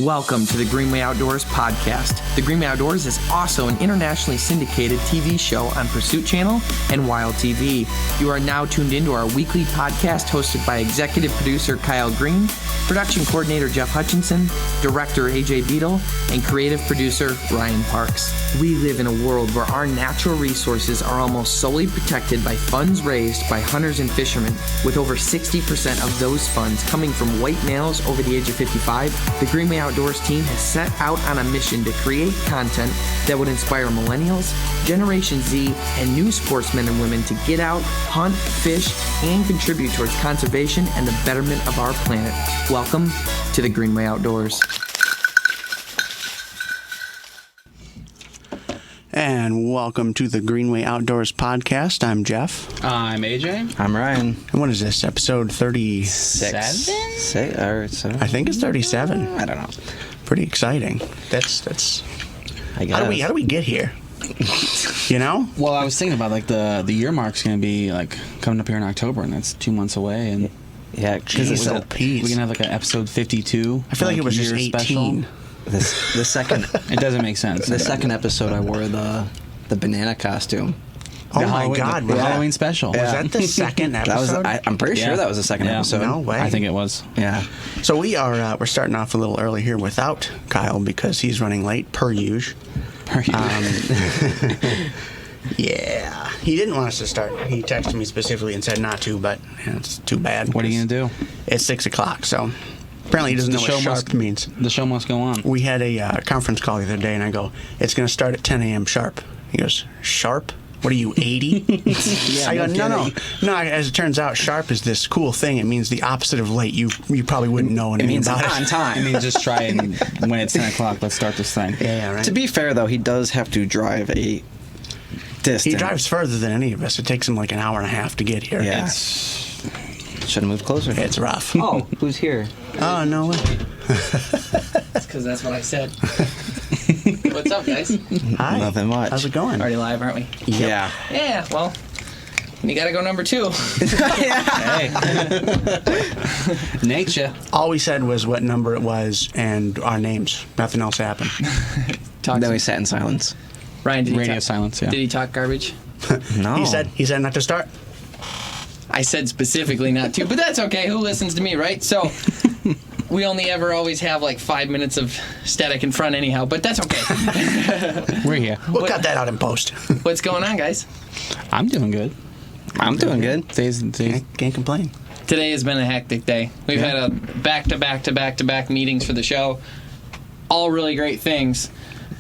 Welcome to the Greenway Outdoors podcast. The Greenway Outdoors is also an internationally syndicated TV show on Pursuit Channel and Wild TV. You are now tuned into our weekly podcast hosted by executive producer Kyle Green, production coordinator Jeff Hutchinson, director AJ Beadle, and creative producer Ryan Parks. We live in a world where our natural resources are almost solely protected by funds raised by hunters and fishermen, with over 60% of those funds coming from white males over the age of 55. The Greenway Outdoors team has set out on a mission to create content that would inspire millennials, Generation Z, and new sportsmen and women to get out, hunt, fish, and contribute towards conservation and the betterment of our planet. Welcome to the Greenway Outdoors. And welcome to the Greenway Outdoors podcast. I'm Jeff. I'm AJ. I'm Ryan. And what is this, episode 36? I think it's 37. I don't know. Pretty exciting. That's. I guess. How do we get here? You know? Well, I was thinking about like the year mark's gonna be like coming up here in October, and that's 2 months away. And yeah, because it's so we can have like an episode 52. I feel like it was just 18. Special. The second. It doesn't make sense. The second episode, I wore the banana costume. Oh my God! The Halloween special. Was that the second episode? I'm pretty sure that was the second episode. No way. I think it was. Yeah. So we're starting off a little early here without Kyle because he's running late per usual. Yeah, he didn't want us to start. He texted me specifically and said not to, but it's too bad. What are you gonna do? It's 6 o'clock, so apparently he doesn't know what sharp means. The show must go on. We had a conference call the other day, and I go, "It's going to start at 10 a.m. sharp." He goes, "Sharp? What are you, 80?" I go, no. As it turns out, sharp is this cool thing. It means the opposite of late. You probably wouldn't know anything about it. On time. I mean, just try and when it's 10 o'clock, let's start this thing. Yeah, right. To be fair, though, he does have to drive a distance. He drives further than any of us. It takes him like an hour and a half to get here. Yeah. Should have moved closer. It's rough. Oh, who's here? Oh, no way. That's because that's what I said. What's up, guys? Hi. Nothing much. How's it going? Already live, aren't we? Yeah. Yeah, well, you gotta go number 2. Hey. Nature. All we said was what number it was and our names. Nothing else happened. Then we sat in silence. Ryan, did Radio he silence, yeah. Did he talk garbage? No. He said not to start. I said specifically not to, but that's okay. Who listens to me, right? So we only ever always have like 5 minutes of static in front anyhow, but that's okay. We're here. We'll cut that out in post. What's going on, guys? I'm doing good. I'm doing good. Today's Can't complain. Today has been a hectic day. We've had a back-to-back meetings for the show. All really great things.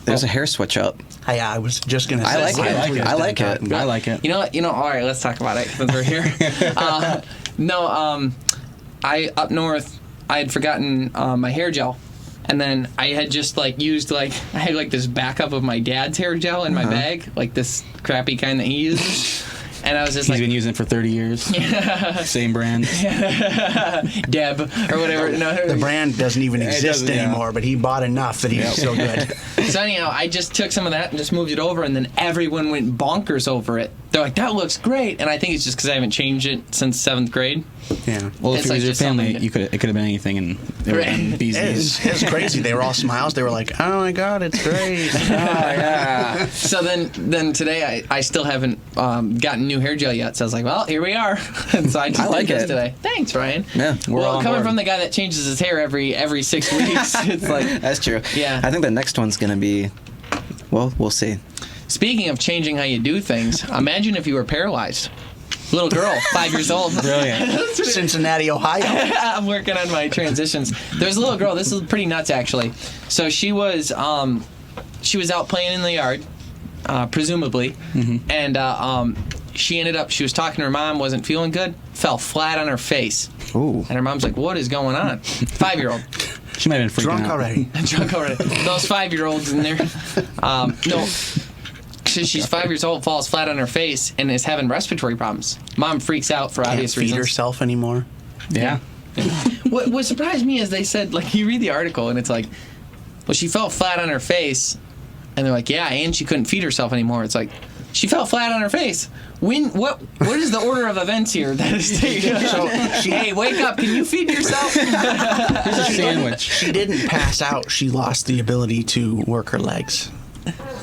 There's a hair switch up. I was just going to say. I like it. I like it. I like it. You know. All right, let's talk about it since we're here. I up north, I had forgotten my hair gel, and then I had just used I had this backup of my dad's hair gel in my bag, like this crappy kind that he uses. And I was just He's been using it for 30 years. Same brand. Deb, or whatever. No, the brand doesn't even exist anymore, but he bought enough that he's so good. So anyhow, I just took some of that and just moved it over, and then everyone went bonkers over it. They're like, "That looks great," and I think it's just because I haven't changed it since 7th grade. Yeah. Well, if It's it was your just family, something it could have been anything, and it would have been bees knees. It was crazy. They were all smiles. They were like, "Oh my God, it's great!" Oh yeah. So then today I still haven't gotten new hair gel yet. So I was like, well, here we are. And so I just like did this it today. Thanks, Ryan. Yeah. We're all Well, on coming board. from the guy that changes his hair every 6 weeks, it's like. That's true. Yeah. I think the next one's gonna be. Well, we'll see. Speaking of changing how you do things, imagine if you were paralyzed. Little girl, 5 years old. Brilliant. Cincinnati, Ohio. I'm working on my transitions. There's a little girl. This is pretty nuts, actually. So she was out playing in the yard, presumably, and she was talking to her mom, wasn't feeling good, fell flat on her face. Ooh. And her mom's like, "What is going on?" 5-year-old. She might have been freaking Drunk out. already. Drunk already. Those 5-year-olds in there. No. She's 5 years old, falls flat on her face, and is having respiratory problems. Mom freaks out for Can't obvious feed reasons. herself anymore. Yeah. What surprised me is they said, you read the article, and it's like, well, she fell flat on her face, and they're like, yeah, and she couldn't feed herself anymore. It's like, She fell flat on her face. What is the order of events here? That is hey, wake up. Can you feed yourself? Here's a sandwich. She didn't pass out. She lost the ability to work her legs.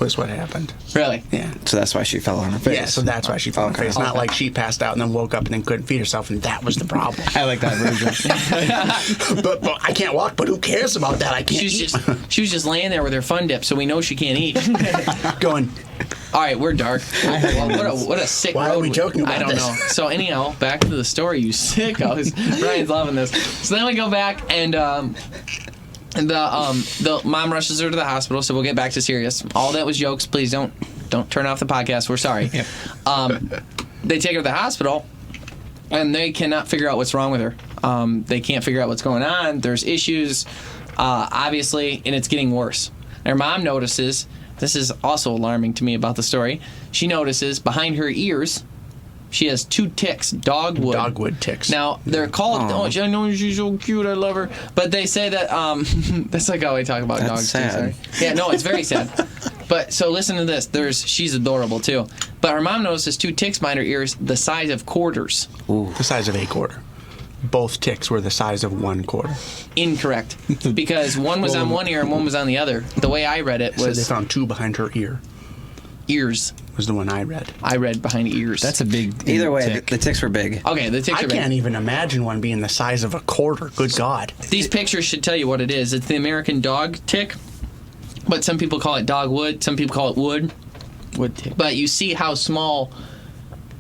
Was what happened. Really? Yeah. So that's why she fell on her face. Yeah, so that's why she fell on her face. It's not like she passed out and then woke up and then couldn't feed herself, and that was the problem. I like that version. but I can't walk, but who cares about that? I can't eat. She was just laying there with her fun dip, so we know she can't eat. Going, all right, we're dark. What a sick why road. are we joking about I don't this? know. So anyhow, back to the story, you sickos. Brian's loving this. So then we go back, and the mom rushes her to the hospital, so we'll get back to serious. All that was jokes. Please don't turn off the podcast. We're sorry. Yep. They take her to the hospital, and they cannot figure out what's wrong with her. They can't figure out what's going on. There's issues, obviously, and it's getting worse. Her mom notices, this is also alarming to me about the story, she notices behind her ears, she has 2 ticks, dogwood ticks. Now, they're called, I know she's so cute, I love her, but they say that, that's like how I talk about dogs. Sad. Too, sorry. Yeah, no, it's very sad. But, so listen to this, she's adorable too. But her mom notices 2 ticks behind her ears, the size of quarters. Ooh. The size of a quarter. Both ticks were the size of 1 quarter. Incorrect. Because one was on one ear and one was on the other. The way I read it was... So they found 2 behind her ear. Ears. Was the one I read. I read behind ears. That's a big Either way, tick. the ticks were big. Okay, the ticks I are big. can't even imagine one being the size of a quarter. Good God. These pictures should tell you what it is. It's the American dog tick, but some people call it dogwood. Some people call it wood tick. But you see how small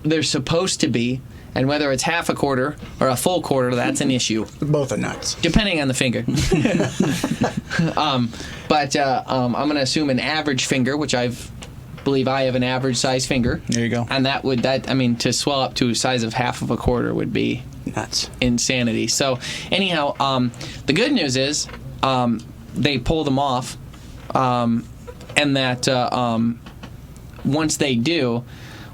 they're supposed to be, and whether it's half a quarter or a full quarter, that's an issue. Both are nuts. Depending on the finger. But I'm going to assume an average finger, which believe I have an average size finger. There you go. And to swell up to a size of half of a quarter would be Nuts. insanity. So anyhow, the good news is they pull them off, and that once they do,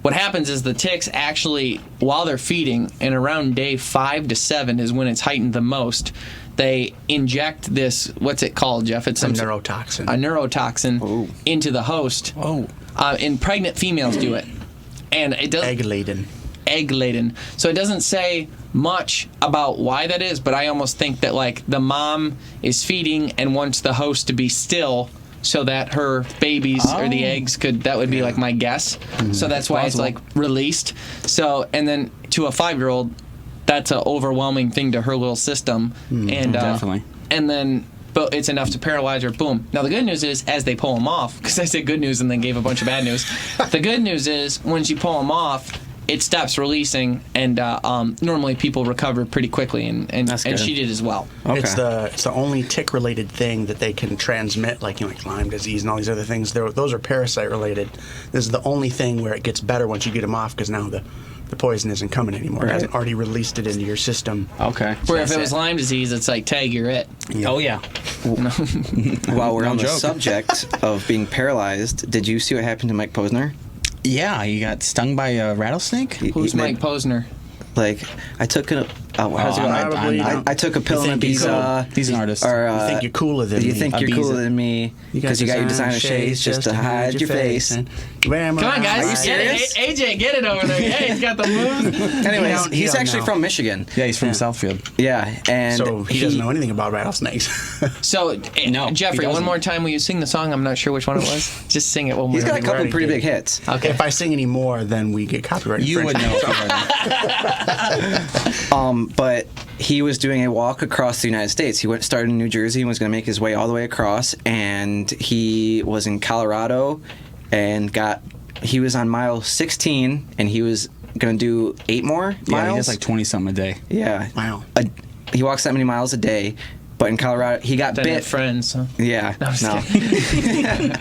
what happens is the ticks actually, while they're feeding, and around day 5 to 7 is when it's heightened the most, they inject this, what's it called, Jeff? It's A neurotoxin into the host. Oh. And pregnant females do it. And it doesn't... Egg laden. So it doesn't say much about why that is, but I almost think that like the mom is feeding and wants the host to be still so that her babies or the eggs that would be like my guess. So that's why it's like released. So, and then to a 5-year-old, that's an overwhelming thing to her little system. And Definitely. And then, but it's enough to paralyze her. Boom. Now the good news is, as they pull them off, because I said good news and then gave a bunch of bad news. The good news is, once you pull them off, it stops releasing, and normally people recover pretty quickly, and she did as well. Okay. It's the only tick-related thing that they can transmit, like Lyme disease and all these other things. Those are parasite-related. This is the only thing where it gets better once you get them off, because now the poison isn't coming anymore. Right. It hasn't already released it into your system. Okay. Where if it was Lyme disease, it's like, tag, you're it. Yeah. Oh, yeah. While we're on the joke. subject of being paralyzed, did you see what happened to Mike Posner? Yeah, he got stung by a rattlesnake? Who's Mike Posner? Like, I took how's it going? I took a pill in He's He's an artist. You think you're cooler than me. You think you're cooler than me because you got your designer shades just to hide your face. Come Come on, guys. Are you serious? AJ, get it over there. Yeah, he's got the moves. Anyways, He he's don't actually know. from Michigan. Yeah, he's from Southfield. Yeah, and So he doesn't know anything about rattlesnakes. So, No, he Jeffrey, one doesn't. more time, will you sing the song? I'm not sure which one it was. Just sing it one more He's got a time. couple already pretty did. big hits. Okay. If I sing any more, then we get copyright You would know. infringement. But he was doing a walk across the United States. He started in New Jersey and was going to make his way all the way across. And he was in Colorado and he was on mile 16 and he was going to do 8 more miles. Yeah, he does like 20-something a day. Yeah. Wow. He walks that many miles a day. But in Colorado, he got Then bit. have friends. Huh? Yeah. No, I'm just kidding.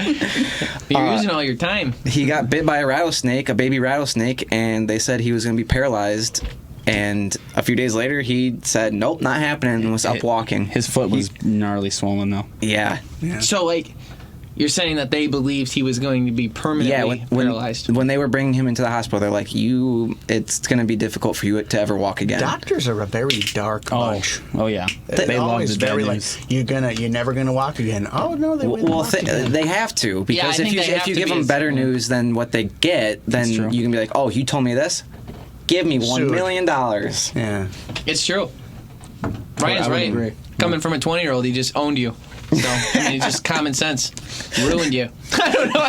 You're using all your time. He got bit by a rattlesnake, a baby rattlesnake, and they said he was going to be paralyzed. And a few days later, he said, nope, not happening, and was up walking. His foot was gnarly swollen, though. Yeah. Yeah. So, like, You're saying that they believed he was going to be permanently paralyzed. When they were bringing him into the hospital, they're like, it's going to be difficult for you to ever walk again. Doctors are a very dark bunch. Oh yeah. They love always the very news. like you're never gonna walk again. Oh no, they wouldn't walk again. They have to, because I think they have if you to give be them better news than what they get, then That's true. you can be like, oh, you told me this? Give me $1 million. Yeah. It's true. Ryan's I would right. agree. Coming from a 20-year-old, he just owned you. So, I mean, it's just common sense. Ruined you. I don't know.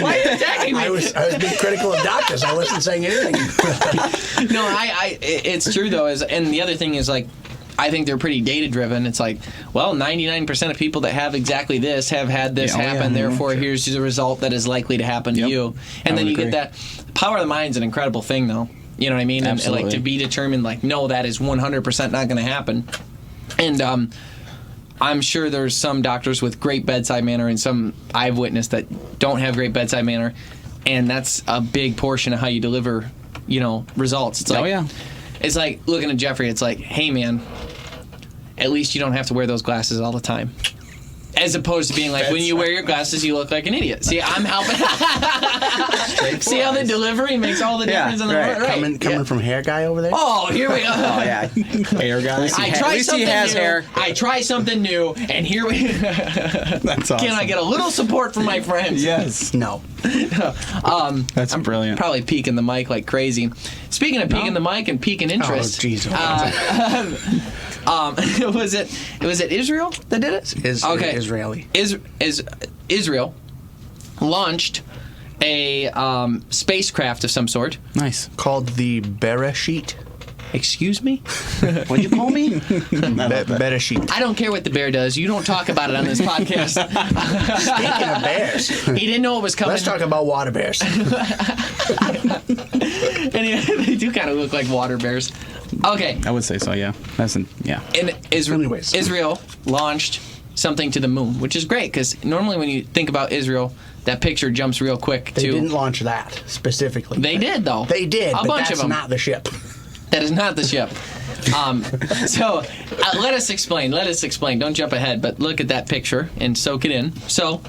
Why are you attacking me? I was being critical of doctors. I wasn't saying anything. No, it's true, though. And the other thing is, like, I think they're pretty data-driven. It's like, well, 99% of people that have exactly this have had this happen. Therefore, here's the result that is likely to happen to you. And then you get that. Power of the mind's an incredible thing, though. You know what I mean? Absolutely. And like to be determined, like, no, that is 100% not going to happen. And I'm sure there's some doctors with great bedside manner and some I've witnessed that don't have great bedside manner, and that's a big portion of how you deliver, results. It's like, it's like looking at Jeffrey. It's like, hey man, at least you don't have to wear those glasses all the time. As opposed to being like, when you wear your glasses, you look like an idiot. See, I'm helping. See how the delivery makes all the difference in the world, right? Coming from hair guy over there. Oh, here we go. Oh, yeah. Hair guy. At least he has hair. I try something new, and here we. That's awesome. Can I get a little support from my friends? Yes. No. That's brilliant. Probably peeking the mic like crazy. Speaking of peeking the mic and peeking interest. Oh, jeez. Was it Israel that did it? Israeli. Israel launched a spacecraft of some sort. Nice. Called the Bereshit. Excuse me? What'd you call me? Bereshit. I don't care what the bear does. You don't talk about it on this podcast. Speaking of bears, He didn't know it was coming. let's talk about water bears. And they do kind of look like water bears. Okay. I would say so. Yeah. In Anyways. Israel launched something to the moon, which is great because normally when you think about Israel, that picture jumps real quick They to. didn't launch that specifically. They did though. They did. A but bunch that's of them. not the ship. That is not the ship. So let us explain. Don't jump ahead, but look at that picture and soak it in. So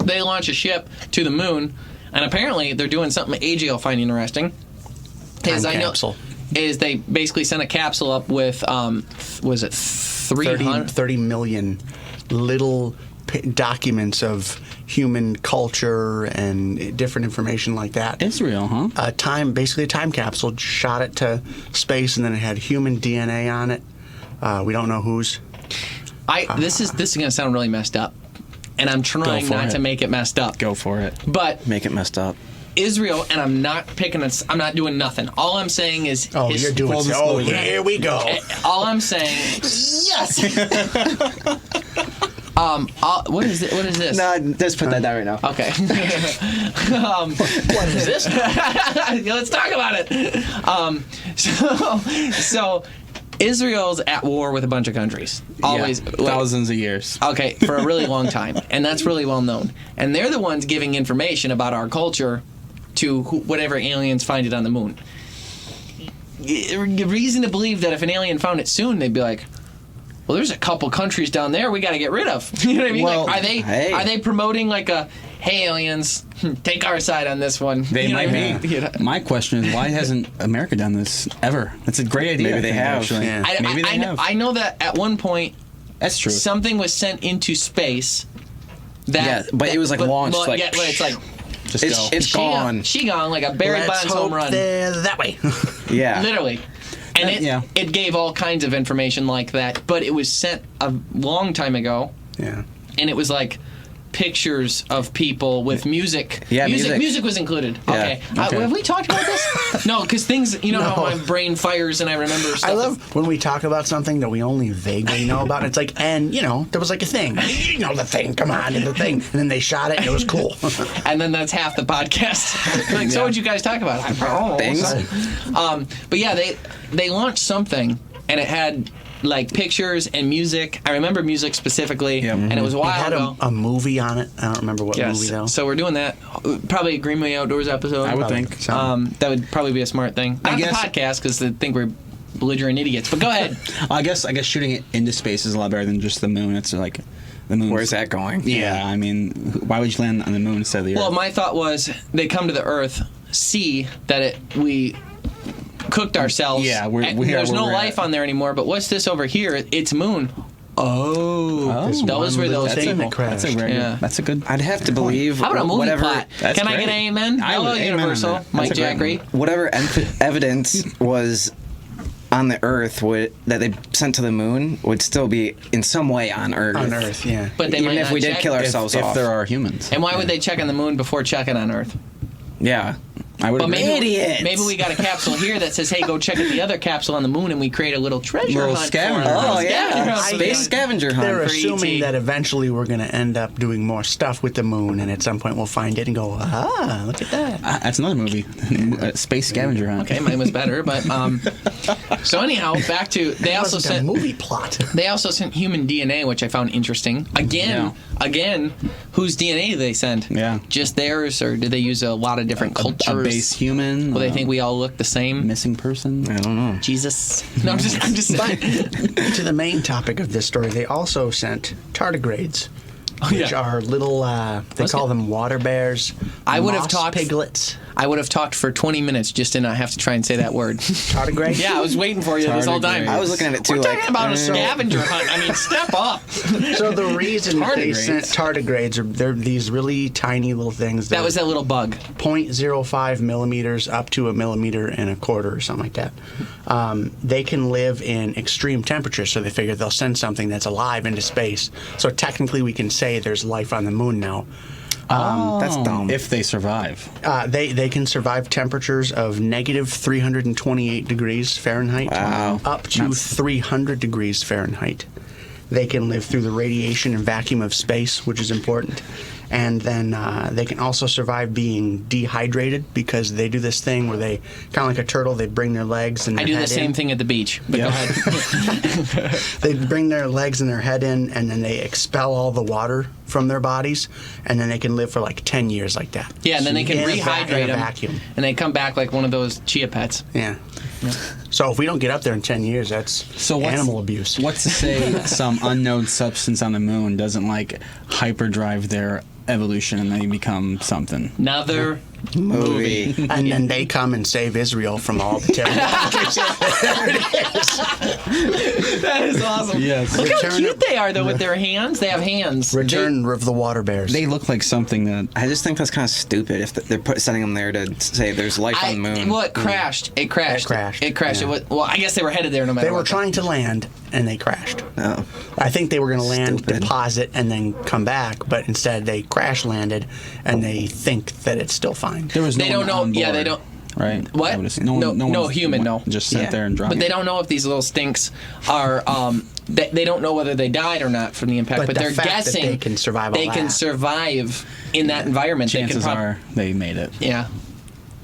they launch a ship to the moon, and apparently they're doing something AJ will find interesting. Time capsule. Is they basically sent a capsule up with was it 30 million little documents of human culture and different information like that. Israel, huh? Basically a time capsule, shot it to space, and then it had human DNA on it. We don't know whose. This is going to sound really messed up, and I'm trying not to make it messed up. Go for it. But Make it messed up. Israel, and I'm not doing nothing. All I'm saying is. You're doing so. Oh, here we go. All I'm saying. Yes. What is it? What is this? No, just put that down right now. Okay. What is this? Let's talk about it. So Israel's at war with a bunch of countries. Always. Thousands of years. Okay, for a really long time. And that's really well known. And they're the ones giving information about our culture to whatever aliens find it on the moon. Reason to believe that if an alien found it soon, they'd be like, well, there's a couple countries down there we got to get rid of. You know what I mean? Well, like, are they promoting like a, hey, aliens, take our side on this one? They might be. You know? My question is, why hasn't America done this ever? That's a great idea. Maybe they have. Actually. Yeah. Maybe they have. I know that at one point, That's true. something was sent into space. Yeah, but it was like launched. But it's like Just go. it's gone. She gone like a Barry Let's Bonds hope home run. they're that way. Yeah. Literally. And it gave all kinds of information like that, but it was sent a long time ago, Yeah. and it was like pictures of people with music. Yeah, music was included. Yeah. Okay. Okay. Have we talked about this? No, because things, how my brain fires and I remember stuff. I love when we talk about something that we only vaguely know about. It's like, and, there was like a thing. You know the thing, come on, the thing. And then they shot it and it was cool. And then that's half the podcast. Like, so what'd you guys talk about? Things. But yeah, they launched something, and it had like pictures and music. I remember music specifically, and it was a It while had ago. a movie on it. I don't remember what movie though. So we're doing that. Probably a Greenway Outdoors episode. I would think. That would probably be a smart thing. Not the podcast, because they think we're belligerent idiots. But go ahead. I guess shooting it into space is a lot better than just the moon. It's like The moon. Where's that going? Yeah, I mean, why would you land on the moon instead of the Earth? Well, my thought was they come to the Earth, see that we cooked ourselves. Yeah, there's no we're life on there anymore. But what's this over here? It's moon. Those were those people. That's a very good. That's a good. I'd have to believe How about a movie whatever plot? That's Can I great. get an amen? I Hello, would amen on Universal. that. Mike That's a great Jackery. whatever evidence was on the Earth that they sent to the moon would still be in some way on Earth. On Earth, yeah. But they Even might if not we did check. kill ourselves if off. there are humans. And why would they check on the moon before checking on Earth? Yeah. I would But agree. maybe we got a capsule here that says, "Hey, go check at the other capsule on the moon," and we create a little treasure Little hunt scavenger for hunt. them. Oh, yeah. Scavenger hunt. Space scavenger hunt. They're for assuming ET. that eventually we're going to end up doing more stuff with the moon, and at some point we'll find it and go, look at that. That's another movie. Space Scavenger Hunt. Okay, mine was better, but so anyhow, back to they also Wasn't a sent movie plot. they also sent human DNA, which I found interesting. Again, whose DNA do they send? Yeah. Just theirs, or do they use a lot of different cultures? A base human. Well, they think we all look the same. missing person. I don't know. Jesus. No, I'm just saying. To the main topic of this story, they also sent tardigrades, which are little, they call them water bears. I would have moss talked- piglets. I would have talked for 20 minutes just to not have to try and say that word. Tardigrades? Yeah, I was waiting for you this whole time. Tardigrades. I was looking at it too. We're like, talking about a scavenger hunt. I mean, step up. So the reason that they Tardigrades. sent tardigrades are they're these really tiny little things. That was that little bug. 0.05 millimeters up to 1.25 millimeters or something like that. They can live in extreme temperatures, so they figure they'll send something that's alive into space. So technically, we can say there's life on the moon now. That's dumb. If they survive. They can survive temperatures of negative 328 degrees Fahrenheit Wow. up to 300 degrees Fahrenheit. They can live through the radiation and vacuum of space, which is important. And then they can also survive being dehydrated because they do this thing where they, kind of like a turtle, they bring their legs and their I do head the same in. thing at the beach. But go ahead. They bring their legs and their head in, and then they expel all the water from their bodies, and then they can live for like 10 years like that. Yeah, and then they can In a rehydrate them. vacuum. And they come back like one of those chia pets. Yeah. So if we don't get up there in 10 years, that's animal abuse. What's to say some unknown substance on the moon doesn't like hyperdrive their evolution and they become something? Another movie. And then they come and save Israel from all the terrible. That is awesome. Yes. Look how Return cute of- they are, though, with their hands. They have hands. Return of the water bears. They look like something that. I just think that's kind of stupid if they're sending them there to say there's life on the moon. Well, it crashed. It crashed. It crashed, It yeah. was, well, I guess they were headed there no matter They were what. trying to land, and they crashed. Oh. I think they were going to land, Stupid. deposit, and then come back, but instead they crash landed, and they think that it's still fine. There was no They don't one know. on Yeah, board, they don't. Right? What? I would assume- No one's- human, no. Just sat Yeah. there and dropped. But they don't know if these little stinks are. They don't know whether they died or not from the impact. But But the they're fact that guessing they can survive all They can that. survive in that environment. Chances they can are they made it. Yeah.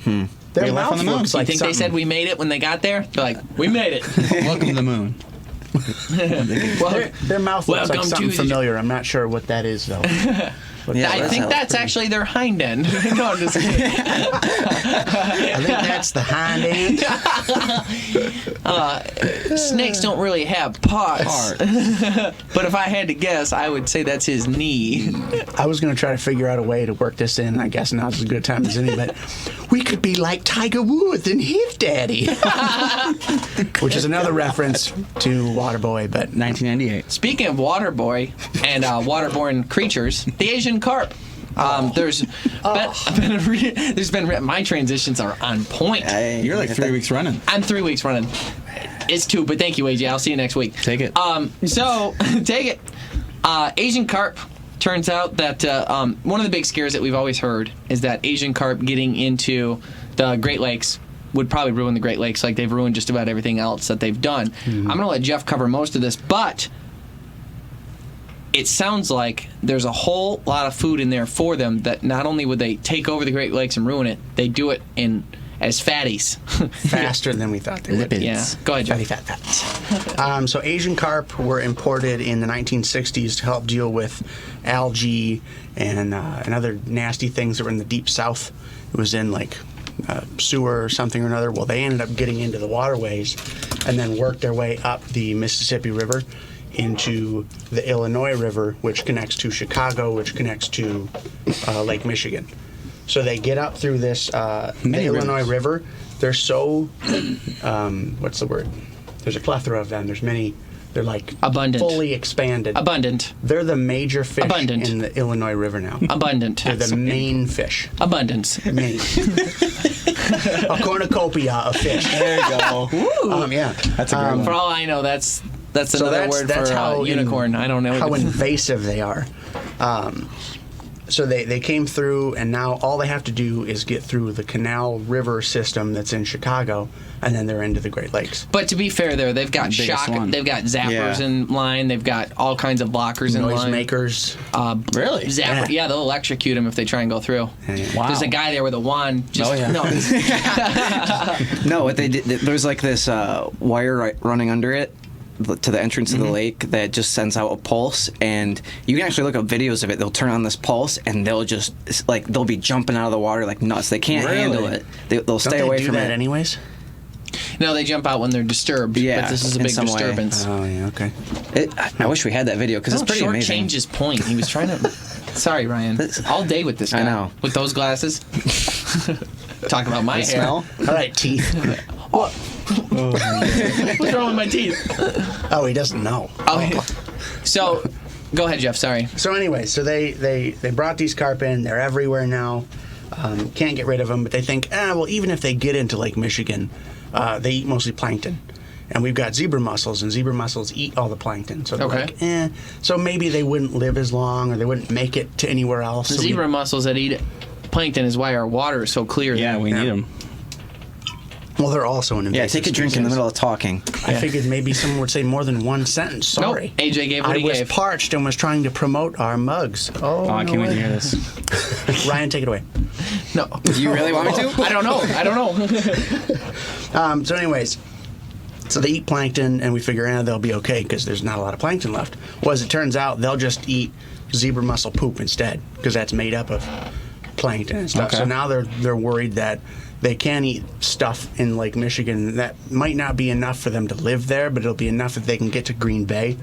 Their Real life mouth on the moon. looks You like think they said something. we made it when they got there? They're like, we made it. Welcome to the moon. Well, Their mouth looks Welcome like to something the- familiar. I'm not sure what that is, though. Yeah, I that think sounds that's pretty- actually their hind end. No, I'm just kidding. I think that's the hind end. Snakes don't really have parts. But if I had to guess, I would say that's his knee. I was going to try to figure out a way to work this in. I guess now's as good a time as any, but we could be like Tiger Woods and his daddy. Which is another reference to Waterboy, but 1998. Speaking of water boy and waterborne creatures, the Asian carp. There's been my transitions are on point. You're like 3 weeks running. I'm 3 weeks running. It's 2, but thank you, AJ. I'll see you next week. Take it. So take it. Asian carp. Turns out that one of the big scares that we've always heard is that Asian carp getting into the Great Lakes would probably ruin the Great Lakes like they've ruined just about everything else that they've done. I'm going to let Jeff cover most of this, but it sounds like there's a whole lot of food in there for them that not only would they take over the Great Lakes and ruin it, they do it as fatties. faster than we thought they would. Lipids. Yeah. Go ahead, Fatty Jeff. fat. So Asian carp were imported in the 1960s to help deal with algae and other nasty things that were in the deep south. It was in like sewer or something or another. Well, they ended up getting into the waterways and then worked their way up the Mississippi River into the Illinois River, which connects to Chicago, which connects to Lake Michigan. So they get up through this the Illinois River. They're so what's the word? There's a plethora of them. There's many. They're like abundant, fully expanded. Abundant. They're the major fish Abundant. in the Illinois River now. Abundant. They're the main fish. Abundance. Main. A cornucopia of fish. There you go. Yeah. That's a great one. For all I know, that's another word for how unicorn. I don't know how invasive they are. So they came through, and now all they have to do is get through the canal river system that's in Chicago, and then they're into the Great Lakes. But to be fair, there they've got biggest one. they've got zappers in line, they've got all kinds of blockers in line. Noisemakers. Really? Zapper. Yeah, they'll electrocute them if they try and go through. Wow. There's a guy there with a wand. Just, No, what they did, there's like this wire running under it to the entrance of the lake that just sends out a pulse, and you can actually look up videos of it. They'll turn on this pulse, and they'll just they'll be jumping out of the water like nuts. They can't handle it. They'll stay away from it anyways. No, they jump out when they're disturbed. Yeah, but this is a in big some way. disturbance. Oh yeah, okay. I wish we had that video because it's pretty short amazing. change his point. He was trying to. Sorry, Ryan. All day with this guy. I know. With those glasses. Talk about my hair. Smell? All right, teeth. What? What's wrong with my teeth? Oh, he doesn't know. Oh, so, go ahead, Jeff. Sorry. So anyway, so they brought these carp in. They're everywhere now. Can't get rid of them, but they think, well, even if they get into Lake Michigan, they eat mostly plankton. And we've got zebra mussels, and zebra mussels eat all the plankton. So they're like, so maybe they wouldn't live as long, or they wouldn't make it to anywhere else. The so zebra mussels that eat plankton is why our water is so clear. Yeah, we need them. Well, they're also an invasive Yeah, take a drink in the species. middle of talking. I figured maybe someone would say more than one sentence. Sorry. Nope. AJ gave what I he was gave. parched and was trying to promote our mugs. Oh, I no can't wait to way. hear this. Ryan, take it away. No. Do you really want me to? I don't know. So anyways, so they eat plankton, and we figure they'll be okay because there's not a lot of plankton left. Well, as it turns out, they'll just eat zebra mussel poop instead because that's made up of plankton and stuff. Okay. So now they're worried that they can eat stuff in Lake Michigan that might not be enough for them to live there, but it'll be enough that they can get to Green Bay,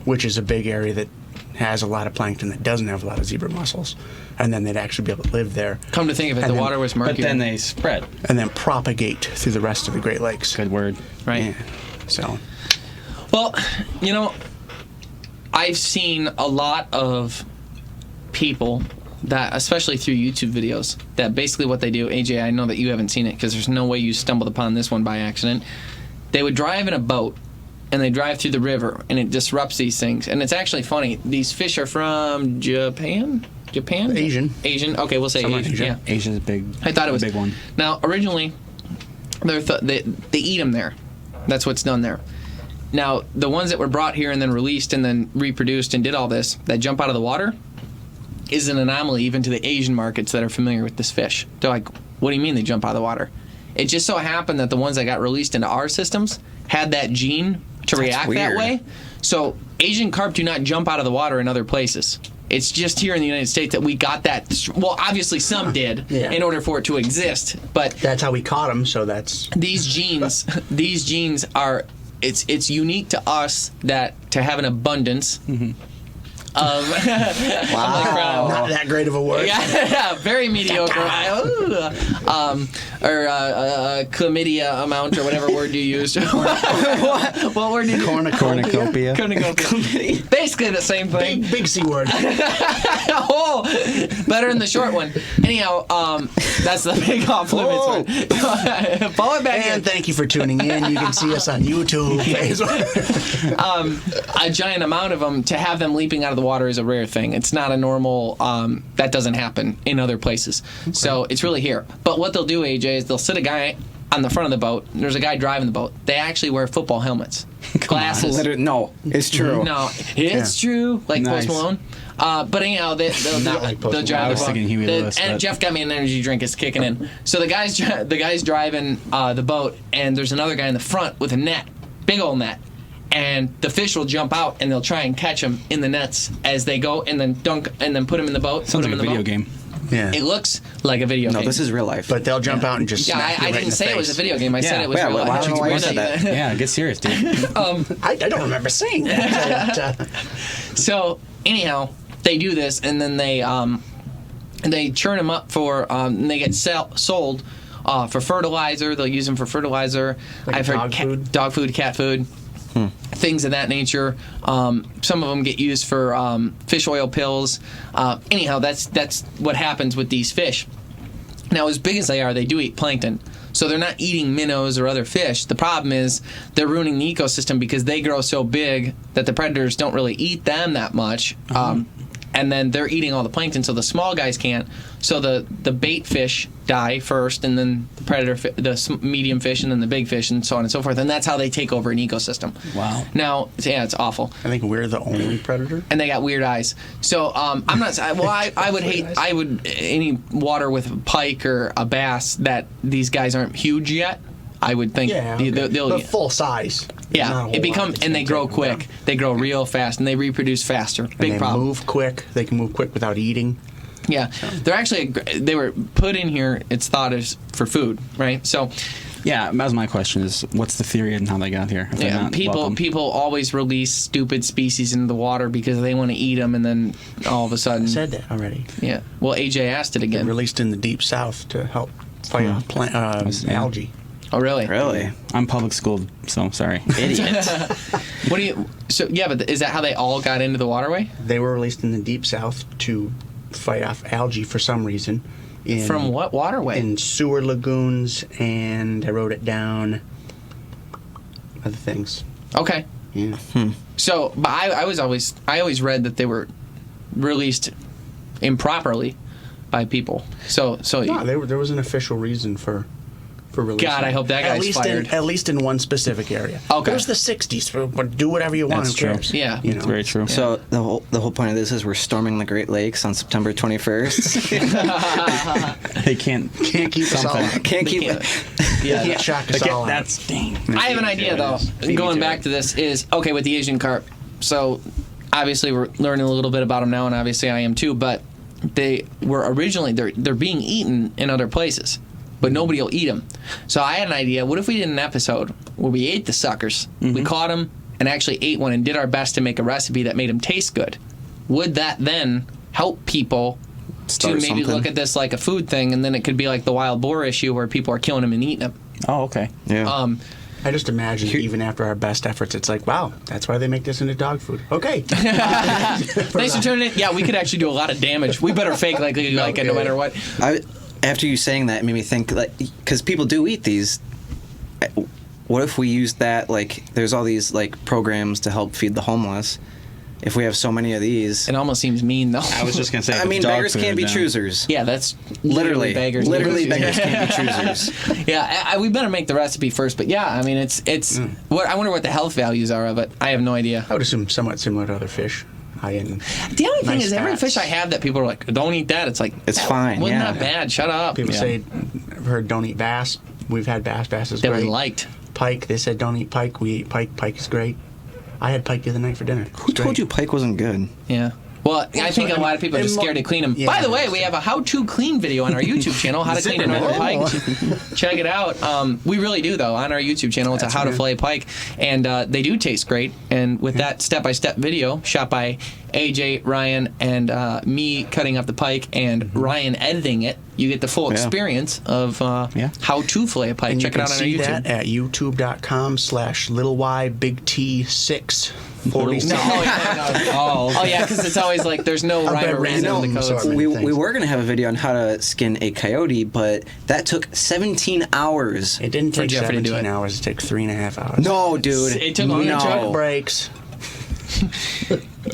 which is a big area that has a lot of plankton that doesn't have a lot of zebra mussels, and then they'd actually be able to live there. Come to think of it, And the then- water was murky. But then they spread. And then propagate through the rest of the Great Lakes. Good word. Right. Yeah. So Well, I've seen a lot of people that, especially through YouTube videos, that basically what they do, AJ, I know that you haven't seen it because there's no way you stumbled upon this one by accident. They would drive in a boat and they drive through the river and it disrupts these things. And it's actually funny. These fish are from Japan? Asian. Okay, we'll say Somewhat Asian. Asian. Yeah. Asia's big. I thought it was a big one. Now, originally, they eat them there. That's what's done there. Now, the ones that were brought here and then released and then reproduced and did all this, that jump out of the water, is an anomaly even to the Asian markets that are familiar with this fish. They're like, what do you mean they jump out of the water? It just so happened that the ones that got released into our systems had that gene to react that weird. way. So Asian carp do not jump out of the water in other places. It's just here in the United States that we got that. Well, obviously some did Yeah. in order for it to exist, but that's how we caught them. So that's these genes are it's unique to us that to have an abundance of not that great of a word. yeah, very mediocre chlamydia amount or whatever word you used. what word did you Cornucopia. Cornucopia. Basically the same thing. Big C word. Oh, better than the short one. Anyhow, that's the big off limits one. Pull it back in. And thank you for tuning in. You can see us on YouTube, Facebook. A giant amount of them, to have them leaping out of the water is a rare thing. It's not a normal, that doesn't happen in other places. Okay. So it's really here. But what they'll do, AJ, is they'll sit a guy on the front of the boat. There's a guy driving the boat. They actually wear football helmets. Glasses. No, it's true. No, it's true. Like Nice. Post Malone. But anyhow, they'll like Post Malone. drive I was the boat. thinking Huey Lewis, And but- Jeff got me an energy drink. It's kicking in. So the guy's driving the boat, and there's another guy in the front with a net, big old net. And the fish will jump out, and they'll try and catch them in the nets as they go, and then dunk, and then put them in the boat. Sounds put like them a in the video boat. game. Yeah. It looks like a video No, game. this is real life. But they'll jump out and just Yeah, smack you I right in didn't the say face. it was a video game. I said it was Yeah, real well, I life. don't know why you said that. Yeah, get serious, dude. I don't remember saying that. So anyhow, they do this, and then they churn them up for, and they get sold for fertilizer. They'll use them for fertilizer. Like I've heard dog food? cat food, things of that nature. Some of them get used for fish oil pills. Anyhow, that's what happens with these fish. Now, as big as they do eat plankton. So they're not eating minnows or other fish. The problem is they're ruining the ecosystem because they grow so big that the predators don't really eat them that much. And then they're eating all the plankton, so the small guys can't. So the bait fish die first, and then the predator, the medium fish, and then the big fish, and so on and so forth. And that's how they take over an ecosystem. Wow. Now, yeah, it's awful. I think we're the only predator. And they got weird eyes. So I'm not. Well, I would hate. I would any water with a pike or a bass that these guys aren't huge yet. I would think they'll but full size. Yeah, it becomes, and they grow quick. They grow real fast, and they reproduce faster. Big they problem. Move quick. They can move quick without eating. Yeah, they're actually they were put in here. It's thought as for food, right? So, Yeah, that was my question: is what's the theory and how they got here? If they're yeah, not people welcome? always release stupid species into the water because they want to eat them, and then all of a sudden, I said that already. yeah. Well, AJ asked it again. Released in the deep south to help fight off algae. Oh, really? Really? I'm public schooled, so sorry. Idiot. What do you? So yeah, but is that how they all got into the waterway? They were released in the deep south to fight off algae for some reason. From what waterway? In sewer lagoons, and I wrote it down. Other things. Okay. Yeah. So, but I always read that they were released improperly by people. So No, there was an official reason for release. God, I hope that guy's fired. At least in one specific area. Okay. It was the 60s, but do whatever you want. That's Who true. cares? Yeah. You It's know? very true. So the whole point of this is we're storming the Great Lakes on September 21st. They can't Can't keep us all Something. out. Can't keep can't- it. You can't shock us all out. That's dang. I have an idea though. Going back to this is okay with the Asian carp. So obviously we're learning a little bit about them now, and obviously I am too. But they were originally they're being eaten in other places, but nobody will eat them. So I had an idea. What if we did an episode where we ate the suckers, we caught them, and actually ate one, and did our best to make a recipe that made them taste good? Would that then help people Start to maybe something. look at this like a food thing, and then it could be like the wild boar issue where people are killing them and eating them? Oh, okay. Yeah. I just imagine even after our best efforts, it's like, wow, that's why they make this into dog food. Okay. Thanks for tuning in. Yeah, we could actually do a lot of damage. We better fake like it no matter what. After you saying that, it made me think, like, because people do eat these. What if we use that, like, there's all these, like, programs to help feed the homeless. If we have so many of these. It almost seems mean though. I was just gonna say. I mean, dog beggars food, can't be then- choosers. Yeah, that's Literally. beggars. Literally beggars can't be choosers. Yeah, we better make the recipe first. But yeah, I mean, it's what I wonder what the health values are of it. I have no idea. I would assume somewhat similar to other fish. High end. The only thing Nice is, every fats. fish I have that people are like, don't eat that. It's like It's fine, Wasn't yeah. that bad? Shut up. People Yeah. say, I've heard don't eat bass. We've had bass. Bass is They great. were liked. Pike. They said don't eat pike. We eat pike. Pike is great. I had pike the other night for dinner. Who told you pike wasn't good? Yeah. Well, I think a lot of people are just scared to clean them. Yeah. By the way, we have a how-to clean video on our YouTube channel, how to clean a northern pike. Check it out. We really do, though, on our YouTube channel. It's a how to fillet pike, and they do taste great. And with that step-by-step video shot by AJ, Ryan, and me cutting up the pike, and Ryan editing it, you get the full experience of how to fillet a pike. And Check you it can out on our see YouTube. that at youtube.com/littleyBigT6. Oh, yeah, because it's always like there's no rhyme or reason in the codes. Sorry. We things. were going to have a video on how to skin a coyote, but that took 17 hours. It didn't For take Jeffrey to do 17 it. hours. It took 3.5 hours. No, dude. It took longer. no. Truck breaks.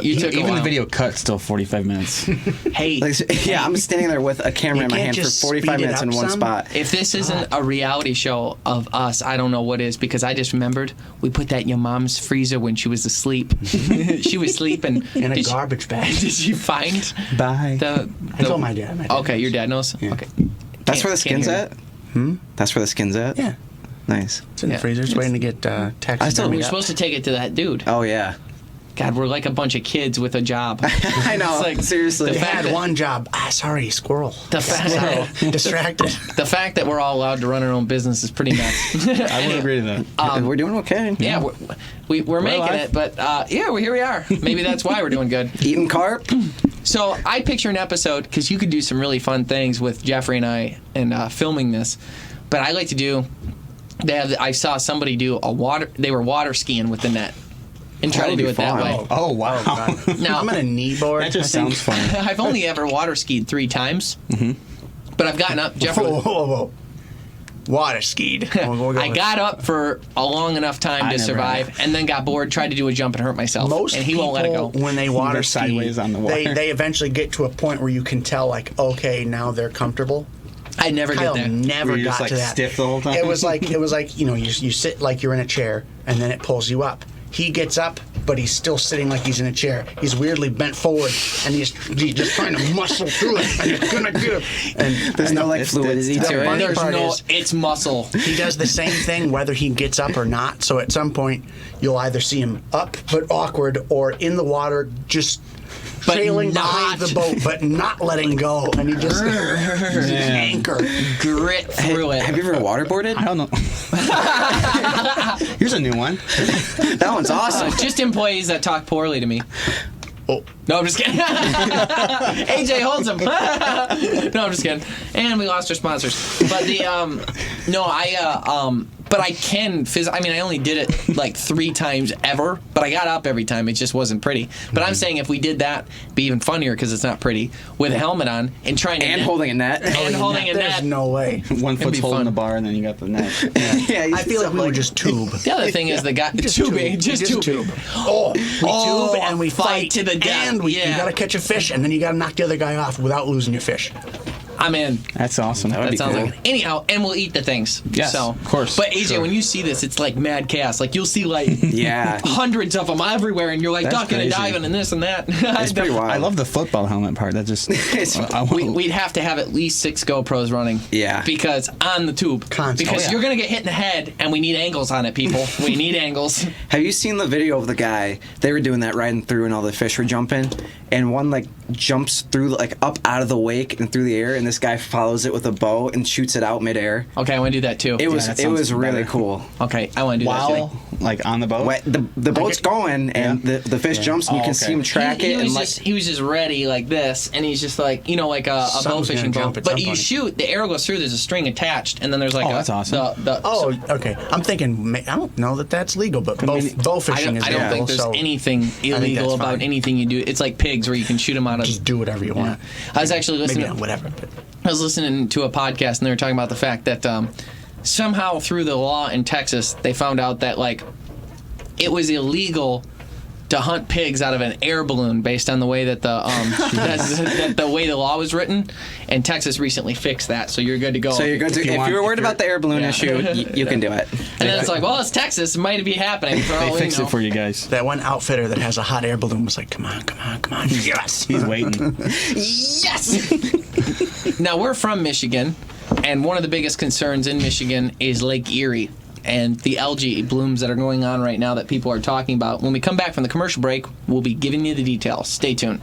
You took a Even while. the video cut still 45 minutes. Hey, Like, yeah, I'm standing there with a camera You in my can't hand for just 45 speed it minutes in up one some? spot. if this isn't a reality show of us, I don't know what is, because I just remembered we put that in your mom's freezer when she was asleep. She was sleeping. In a Did she- garbage bag. Did she find Bye. I told my dad. My dad Okay, knows. your dad knows? Yeah. Okay. That's where the Can't skin's hear at? That's where the skin's at? Yeah. Nice. It's in Yeah. the freezer. It's waiting to get I still- taxidermied We're up. supposed to take it to that dude. Oh, yeah. God, we're like a bunch of kids with a job. I know. It's like, seriously. They the fact had that- one job. Sorry, squirrel. Distracted. The fact that we're all allowed to run our own business is pretty nuts. I would agree to that. We're doing okay. Yeah, we're making alive. it, but here we are. Maybe that's why we're doing good. Eating carp. So I picture an episode, because you could do some really fun things with Jeffrey and I and filming this, but I like to do, I saw somebody do they were water skiing with the net and try to That'd do be it that fun. way. Oh, wow. Now, I'm on a knee board. That just I think. sounds funny. I've only ever water skied 3 times, but I've gotten up, Jeffrey. Whoa. Water skied. I got up for a long enough time I to never survive, have. and then got bored, tried to do a jump and hurt myself. Most and he people, won't let it go. when they water They're ski, sideways on the water. they eventually get to a point where you can tell, like, okay, now they're comfortable. I never Kyle did that. never Were you got just, like, to that. stiff the whole time? It was like you sit like you're in a chair, and then it pulls you up. He gets up, but he's still sitting like he's in a chair. He's weirdly bent forward, and he's just trying to muscle through it, and you're gonna get him. And There's no like it's- fluidity the to it. funny There's part no, is- it's muscle. he does the same thing whether he gets up or not. So at some point, you'll either see him up but awkward, or in the water just But trailing not- behind the boat, but not letting go, and he just anchor. Grit through it. Have you ever waterboarded? I don't know. Here's a new one. That one's awesome. Just employees that talk poorly to me. Oh. No, I'm just kidding. AJ holds him. No, I'm just kidding. And we lost our sponsors. But but I can I mean, I only did it like 3 times ever, but I got up every time. It just wasn't pretty. But I'm saying if we did that, it'd be even funnier because it's not pretty, with a helmet on and trying to And holding a net. and holding a There's net. no way. One foot's be holding fun. the bar, and then you got the net. Yeah, I feel like we would just tube. The other thing is the guy Just tubing, tube. just tube. Oh, we tube and we fight to the death. and you Yeah. gotta catch a fish, and then you gotta knock the other guy off without losing your fish. I'm in. That's awesome. would That be sounds cool. like anyhow, and we'll eat the things. Yes, so, of course. But AJ, Sure. when you see this, it's like mad chaos. Like you'll see like Yeah. hundreds of them everywhere, and you're like That's ducking and crazy. diving and this and that. It's pretty wild. I love the football helmet part. That just We'd have to have at least 6 GoPros running. Yeah. Because on the tube. Constant. Because Oh, yeah. you're gonna get hit in the head, and we need angles on it, people. We need angles. Have you seen the video of the guy? They were doing that riding through, and all the fish were jumping, and one like jumps through like up out of the wake and through the air, and this guy follows it with a bow and shoots it out midair. Okay, I want to do that too. It was that it was sounds really better. cool. Okay, I want to do that while too. like on the boat. The boat's going, and the fish jumps, and you Oh, can okay. see him track he it. And he was just ready like this, and he's just like, like a bow Something's fishing gonna boat. jump at But some you point. shoot, the arrow goes through. There's a string attached, and then there's like Oh, that's awesome. Oh, okay. I'm thinking. I don't know that that's legal, but bow fishing is I don't legal. think there's so anything illegal that's about fine. anything you do. It's like pigs, where you can shoot them out of. just do whatever you want. I was actually Maybe listening. not whatever. But I was listening to a podcast, and they were talking about the fact that somehow through the law in Texas, they found out that like it was illegal to hunt pigs out of an air balloon based on the way that that the way the law was written, and Texas recently fixed that, so you're good to go. so you're good to, if you were worried about the air balloon issue, you can do it. and then it's like, well, it's Texas, it might be happening. For all They we fixed know. it for you guys. that one outfitter that has a hot air balloon was like, "Come on, come on, come on, yes." He's waiting. Yes. Now we're from Michigan, and one of the biggest concerns in Michigan is Lake Eerie and the algae blooms that are going on right now that people are talking about. When we come back from the commercial break, we'll be giving you the details. Stay tuned.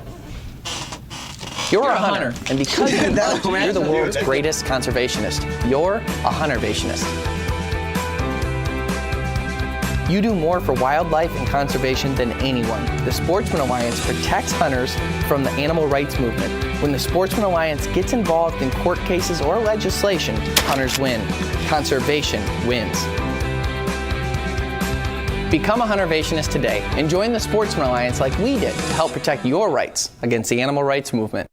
You're a hunter, and because you hunt, you're the world's greatest conservationist. You're a huntervationist. You do more for wildlife and conservation than anyone. The Sportsman Alliance protects hunters from the animal rights movement. When the Sportsman Alliance gets involved in court cases or legislation, hunters win. Conservation wins. Become a huntervationist today and join the Sportsman Alliance like we did to help protect your rights against the animal rights movement.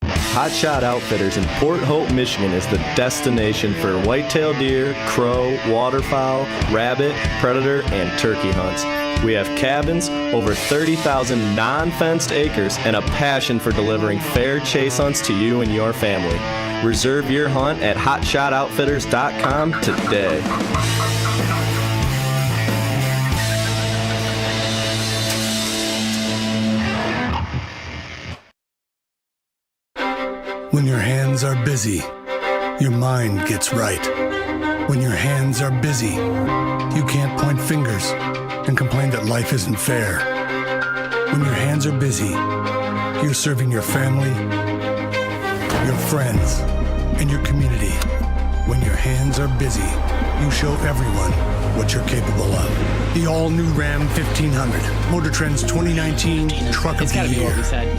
Hotshot Outfitters in Port Hope, Michigan is the destination for whitetail deer, crow, waterfowl, rabbit, predator, and turkey hunts. We have cabins, over 30,000 non-fenced acres, and a passion for delivering fair chase hunts to you and your family. Reserve your hunt at hotshotoutfitters.com today. When your hands are busy, your mind gets right. When your hands are busy, you can't point fingers and complain that life isn't fair. When your hands are busy, you're serving your family, your friends, and your community. When your hands are busy, you show everyone what you're capable of. The all-new Ram 1500, Motor Trend's 2019 Truck of the Year. It's gotta be what we said.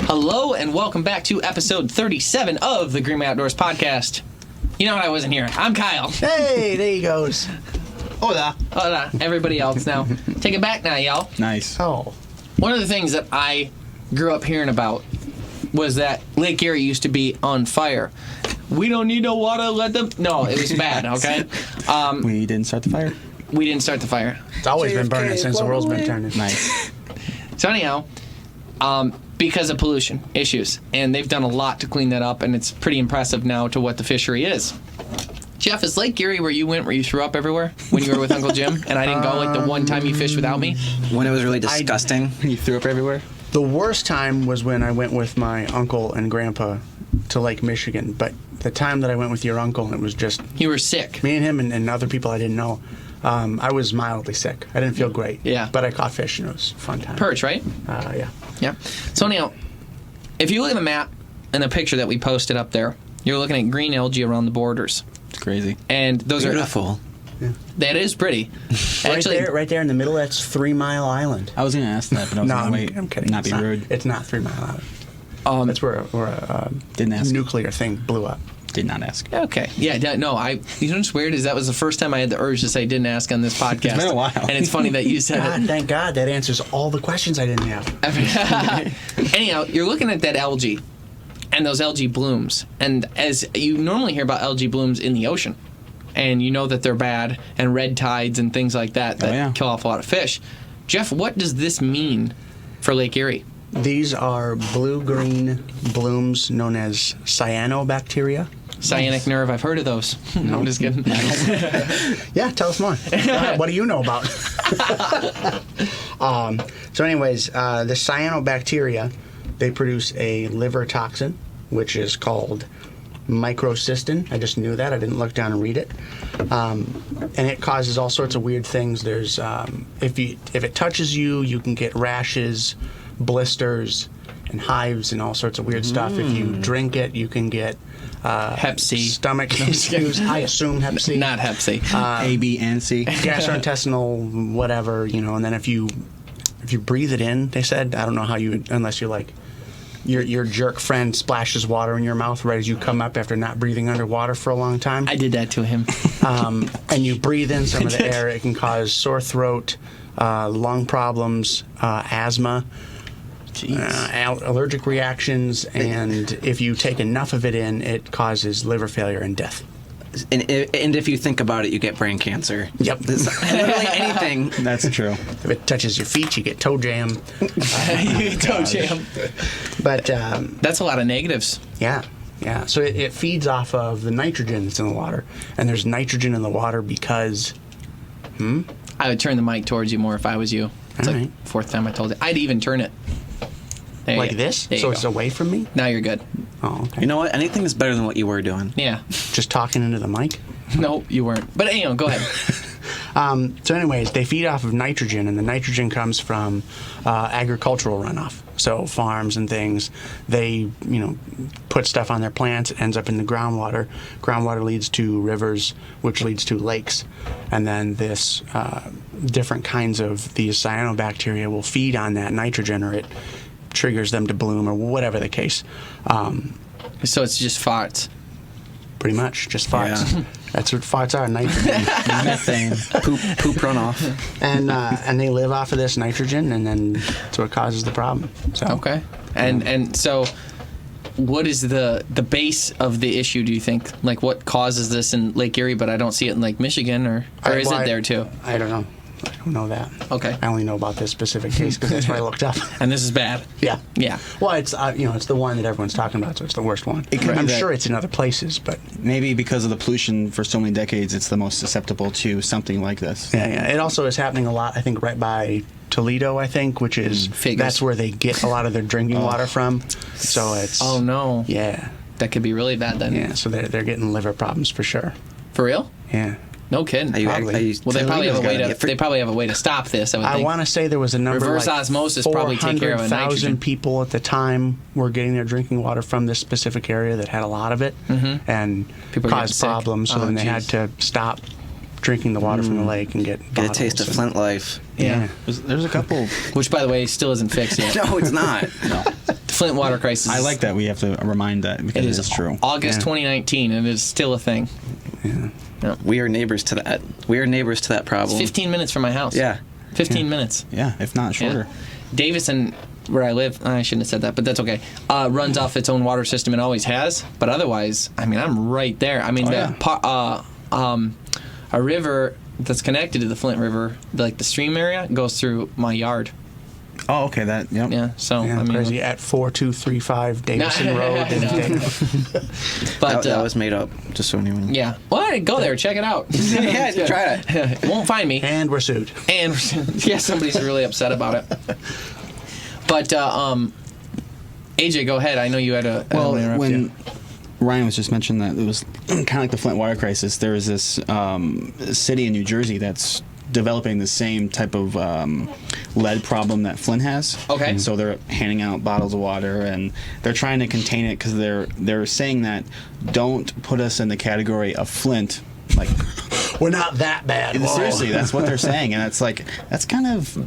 Hello and welcome back to episode 37 of the Green Outdoors podcast. You know what? I wasn't here. I'm Kyle. Hey, there he goes. Hola. Hola. Everybody else now. Take it back now, y'all. Nice. Oh. One of the things that I grew up hearing about was that Lake Eerie used to be on fire. We don't need no water, let them... No, it was bad, okay? We didn't start the fire? We didn't start the fire. It's always been burning since the world's been turning. Nice. So anyhow, because of pollution issues, and they've done a lot to clean that up, and it's pretty impressive now to what the fishery is. Jeff, is Lake Eerie where you went, where you threw up everywhere when you were with Uncle Jim, and I didn't go like the one time you fished without me? When it was really disgusting. You threw up everywhere? The worst time was when I went with my uncle and grandpa to Lake Michigan, but the time that I went with your uncle, it was just You were sick. me and him and other people I didn't know. I was mildly sick. I didn't feel great. Yeah. But I caught fish and it was a fun time. Perch, right? Yeah. Yeah. So anyhow, if you look at the map and the picture that we posted up there, you're looking at green algae around the borders. It's crazy. And those Beautiful. That is pretty. Actually, Right there in the middle, that's 3 Mile Island. I was going to ask that, but I was going to wait. I'm kidding. Not be rude. It's not 3 Mile Island. That's where a Didn't ask. nuclear thing blew up. Did not ask. Okay. Yeah, no, you know what's weird is that was the first time I had the urge to say didn't ask on this podcast. It's been a while. And it's funny that you said God, it. thank God that answers all the questions I didn't have. Anyhow, you're looking at that algae and those algae blooms. And as you normally hear about algae blooms in the ocean, and you know that they're bad, and red tides and things like that kill off a lot of fish. Jeff, what does this mean for Lake Eerie? These are blue-green blooms known as cyanobacteria. Cyanic nerve, I've heard of those. No, I'm just kidding. Yeah, tell us more. What do you know about? So anyways, the cyanobacteria, they produce a liver toxin, which is called microcystin. I just knew that. I didn't look down and read it. And it causes all sorts of weird things. There's if it touches you, you can get rashes, blisters, and hives and all sorts of weird stuff. If you drink it, you can get Hep C. stomach issues. I assume Hep C. Not Hep C. A, B, and C. Gastrointestinal, whatever, and then if you breathe it in, they said, I don't know how you would, unless you're like, your jerk friend splashes water in your mouth right as you come up after not breathing underwater for a long time. I did that to him. And you breathe in some of the air, it can cause sore throat, lung problems, asthma, allergic reactions, and if you take enough of it in, it causes liver failure and death. And if you think about it, you get brain cancer. Yep. Literally anything. That's true. If it touches your feet, you get toe jam. Toe jam. But That's a lot of negatives. yeah. So it feeds off of the nitrogen that's in the water, and there's nitrogen in the water because. I would turn the mic towards you more if I was you. It's All like right. fourth time I told you. I'd even turn it. There you Like go. this? There you So go. it's away from me? Now you're good. Oh, okay. You know what? Anything is better than what you were doing. Yeah. Just talking into the mic? No, you weren't. But anyway, go ahead. So anyways, they feed off of nitrogen, and the nitrogen comes from agricultural runoff. So farms and things, they, put stuff on their plants, it ends up in the groundwater. Groundwater leads to rivers, which leads to lakes. And then this different kinds of these cyanobacteria will feed on that nitrogen, or it triggers them to bloom, or whatever the case. So it's just farts. Pretty much, just farts. Yeah. That's what farts are, nitrogen. Methane. Poop runoff. and they live off of this nitrogen, and then that's what causes the problem. So Okay. And so what is the base of the issue, do you think? Like, what causes this in Lake Erie, but I don't see it in Lake Michigan, or is it there too? I don't know. I don't know that. Okay. I only know about this specific case because that's what I looked up. And this is bad. Yeah. Yeah. Well, it's it's the one that everyone's talking about, so it's the worst one. It could be I'm that- sure it's in other places, but Maybe because of the pollution for so many decades, it's the most susceptible to something like this. yeah. It also is happening a lot, I think, right by Toledo, I think, which is Figures. that's where they get a lot of their drinking water from. So it's Oh no. yeah, That could be really bad then. yeah. So they're getting liver problems for sure. For real? Yeah. No kidding. Probably. Well, they probably have a way to. Toledo's They probably have a way to stop this. I would I think. want to say there was a number Reverse like osmosis probably take care of a 400,000 nitrogen. people at the time were getting their drinking water from this specific area that had a lot of it, and People are caused getting sick. problems. So Oh, then they had geez. to stop drinking the water from the lake and get Get a taste of bottles Flint life. Yeah. There's a couple. Which, by the way, still isn't fixed yet. No, it's not. The Flint water crisis. I like that we have to remind that because It it is is true. August Yeah. 2019, and it is still a thing. We are neighbors to that. We are neighbors to that It's problem. 15 minutes from my house. Yeah. 15 minutes. Yeah, if not shorter. Davison, where I live, I shouldn't have said that, but that's okay. Runs off its own water system and always has. But otherwise, I mean, I'm right there. I mean, a river that's connected to the Flint River, like the stream area, goes through my yard. Oh, okay. That. Yep. Yeah. So Yeah, I mean, crazy at 4235 Davison Road. I in know. Dayton. but that was made up, just so anyone. yeah. Well, go there, check it out. Yeah, try it. It won't find me. And we're sued. And yeah, somebody's really upset about it. But AJ, go ahead. I know you had a. I don't Well, wanna interrupt when you. Ryan was just mentioning that it was kind of like the Flint water crisis, there is this city in New Jersey that's developing the same type of lead problem that Flint has. Okay. And so they're handing out bottles of water, and they're trying to contain it because they're saying that don't put us in the category of Flint. Like, We're not that bad. Whoa. seriously, that's what they're saying, and that's kind of,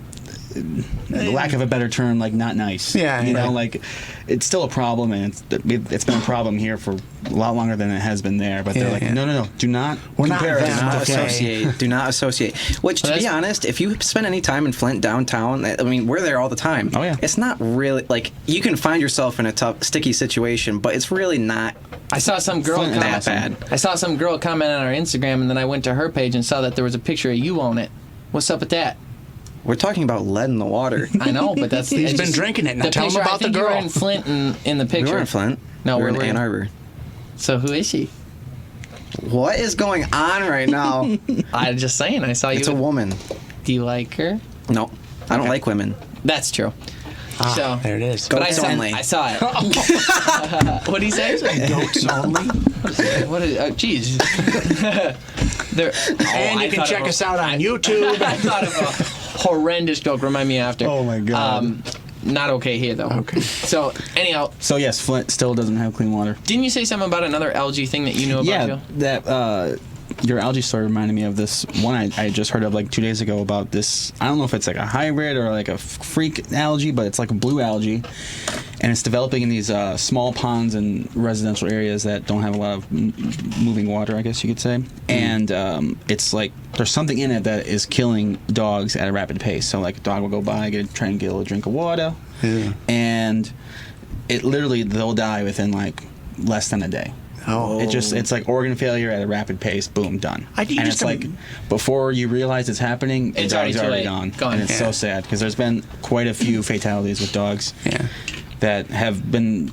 lack of a better term, like not nice. Yeah, you know, right. like it's still a problem, and it's been a problem here for a lot longer than it has been there. But they're Yeah, like, yeah. no, do not We're not compare that us. Do not Okay. associate. Do not associate. Which, to Well, be that's- honest, if you spend any time in Flint downtown, I mean, we're there all the time. Oh, yeah. It's not really like you can find yourself in a tough, sticky situation, but it's really not I saw some girl Flint is comment. awesome. I saw some girl comment on our Instagram, and then I went to her page and saw that there was a picture of you on it. What's up with that? We're talking about lead in the water. I know, but that's He's it's been just- drinking it. Now the tell him picture, about I think the you were girl. in Flint in the We picture. were in Flint. No, we're where in were you? Ann Arbor. So who is she? What is going on right now? I'm just saying. I saw you. It's a woman. Do you like her? No, I don't like women. That's true. So There it is. but Goats only. I saw it. What did he say? Goats only. What is? Oh, jeez. There. And you can check us out on YouTube. I thought of a horrendous joke. Remind me after. Oh, my God. Not okay here though. Okay. So anyhow, So yes, Flint still doesn't have clean water. didn't you say something about another algae thing that you knew about? Yeah, Joe? that your algae story reminded me of this one I just heard of like 2 days ago about this. I don't know if it's like a hybrid or like a freak algae, but it's like a blue algae, and it's developing in these small ponds in residential areas that don't have a lot of moving water, I guess you could say. And it's like there's something in it that is killing dogs at a rapid pace. So like a dog will go by, try and get a little drink of water, and it literally they'll die within like less than a day. Oh. It's like organ failure at a rapid pace. Boom, done. I think And just it's like before you realize it's happening, the It's already dog's too already late. gone. And it's Yeah. so sad because there's been quite a few fatalities with dogs Yeah. that have been,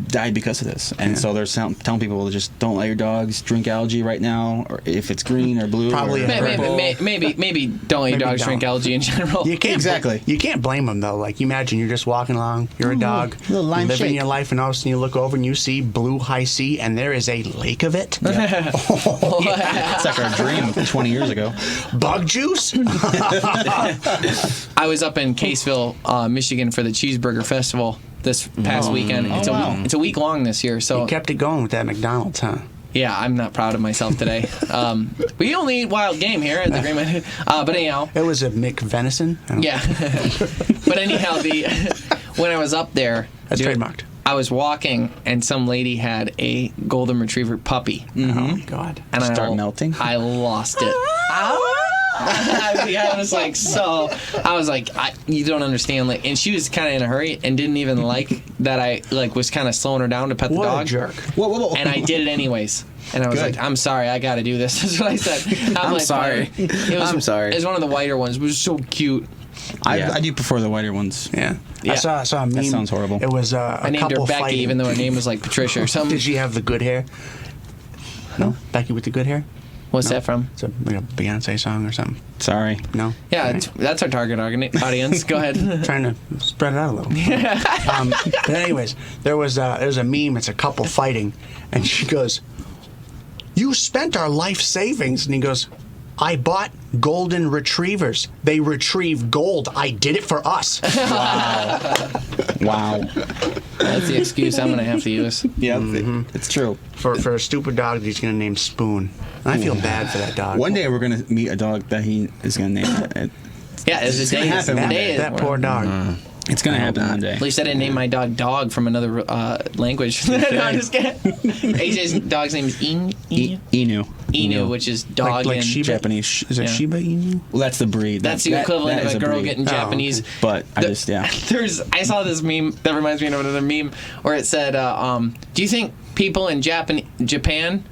died because of this. And so they're telling people to just don't let your dogs drink algae right now, or if it's green or blue. Probably or a purple. Maybe don't let your Maybe dogs drink don't. algae in general. You can't Exactly. You can't blame them though. Like, you imagine you're just walking along, you're a dog, little lime living shake. your life, and all of a sudden you look over and you see blue high sea, and there is a lake of it. It's like our dream 20 years ago. Bug juice. I was up in Caseville, Michigan for the Cheeseburger Festival this past weekend. It's it's a week long this year, so You kept it going with that McDonald's, huh? yeah, I'm not proud of myself today. We only eat wild game here at the Green Man. But anyhow, It was a McVenison. I don't- yeah. But anyhow, when I was up there, That's dude, trademarked. I was walking and some lady had a golden retriever puppy, Oh my God. and Start melting? I lost it. I was like, you don't understand. Like, and she was kind of in a hurry and didn't even like that I was kind of slowing her down to pet the What dog. a jerk. Whoa. And I did it anyways. And I was Good. like, I'm sorry, I got to do this. That's what I said. I'm like, sorry. I'm sorry. It was one of the whiter ones. It was so cute. I do prefer the whiter ones. Yeah. Yeah. I saw a meme. That sounds horrible. It was a I named her couple Becky, fighting. even though her name was like Patricia or something. Did she have the good hair? No? Becky with the good hair? What's No. that from? It's like a Beyonce song or something. Sorry. No? Yeah, All right. that's our target audience. Go ahead. Trying to spread it out a little. But anyways, there's a meme. It's a couple fighting, and she goes, "You spent our life savings," and he goes, "I bought golden retrievers. They retrieve gold. I did it for us." Wow. That's the excuse I'm going to have to use. Yeah, it's true. For a stupid dog that he's gonna name Spoon. And I feel bad for that dog. One day we're gonna meet a dog that he is gonna name it. Yeah, it's gonna happen one day. that poor dog. It's gonna happen one day. At least I didn't name my dog Dog from another language. No, I'm just kidding. AJ's dog's name is Inu. Inu, which is dog Like in Shiba? Japanese. Is it Yeah. Shiba Inu? Well, that's the breed. That's the That- equivalent that of is a girl breed. getting Japanese. okay. But I just I saw this meme that reminds me of another meme where it said, "Do you think people in Japan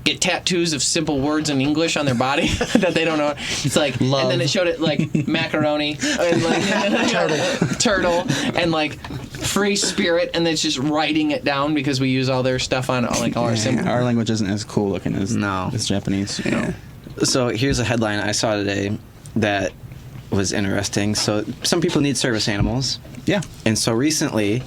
get tattoos of simple words in English on their body that they don't know?" It's like, Love. and then it showed it like macaroni and like turtle and like free spirit, and then it's just writing it down because we use all their stuff on like all our symbols. Our language isn't as cool looking as No. as Japanese. Yeah. So here's a headline I saw today that was interesting. So some people need service animals. Yeah. And so recently,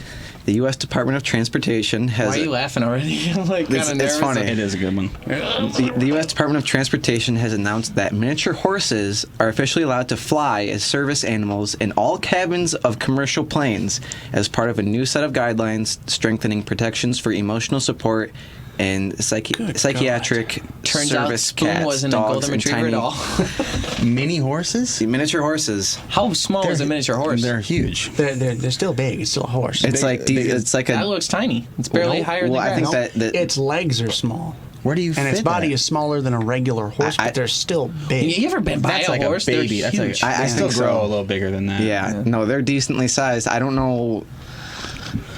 the U.S. Department of Transportation has... Why are you laughing already? I'm like kind It's- of nervous. it's funny. It is a good one. The U.S. Department of Transportation has announced that miniature horses are officially allowed to fly as service animals in all cabins of commercial planes as part of a new set of guidelines strengthening protections for emotional support and psychiatric Turns out service Spoon cats, wasn't a dogs, golden and retriever at tiny all. Mini horses? miniature horses. How small is a miniature horse? They're huge. They're still big. It's still a horse. It's like a. That looks tiny. It's barely higher than well, I grass. think that its legs are small. Where do you fit And its body that? is smaller than a regular horse, but they're still big. You ever been by That's a like horse? a baby. They're That's huge. like I still think grow so. a little bigger than that. Yeah, no, they're decently sized. I don't know.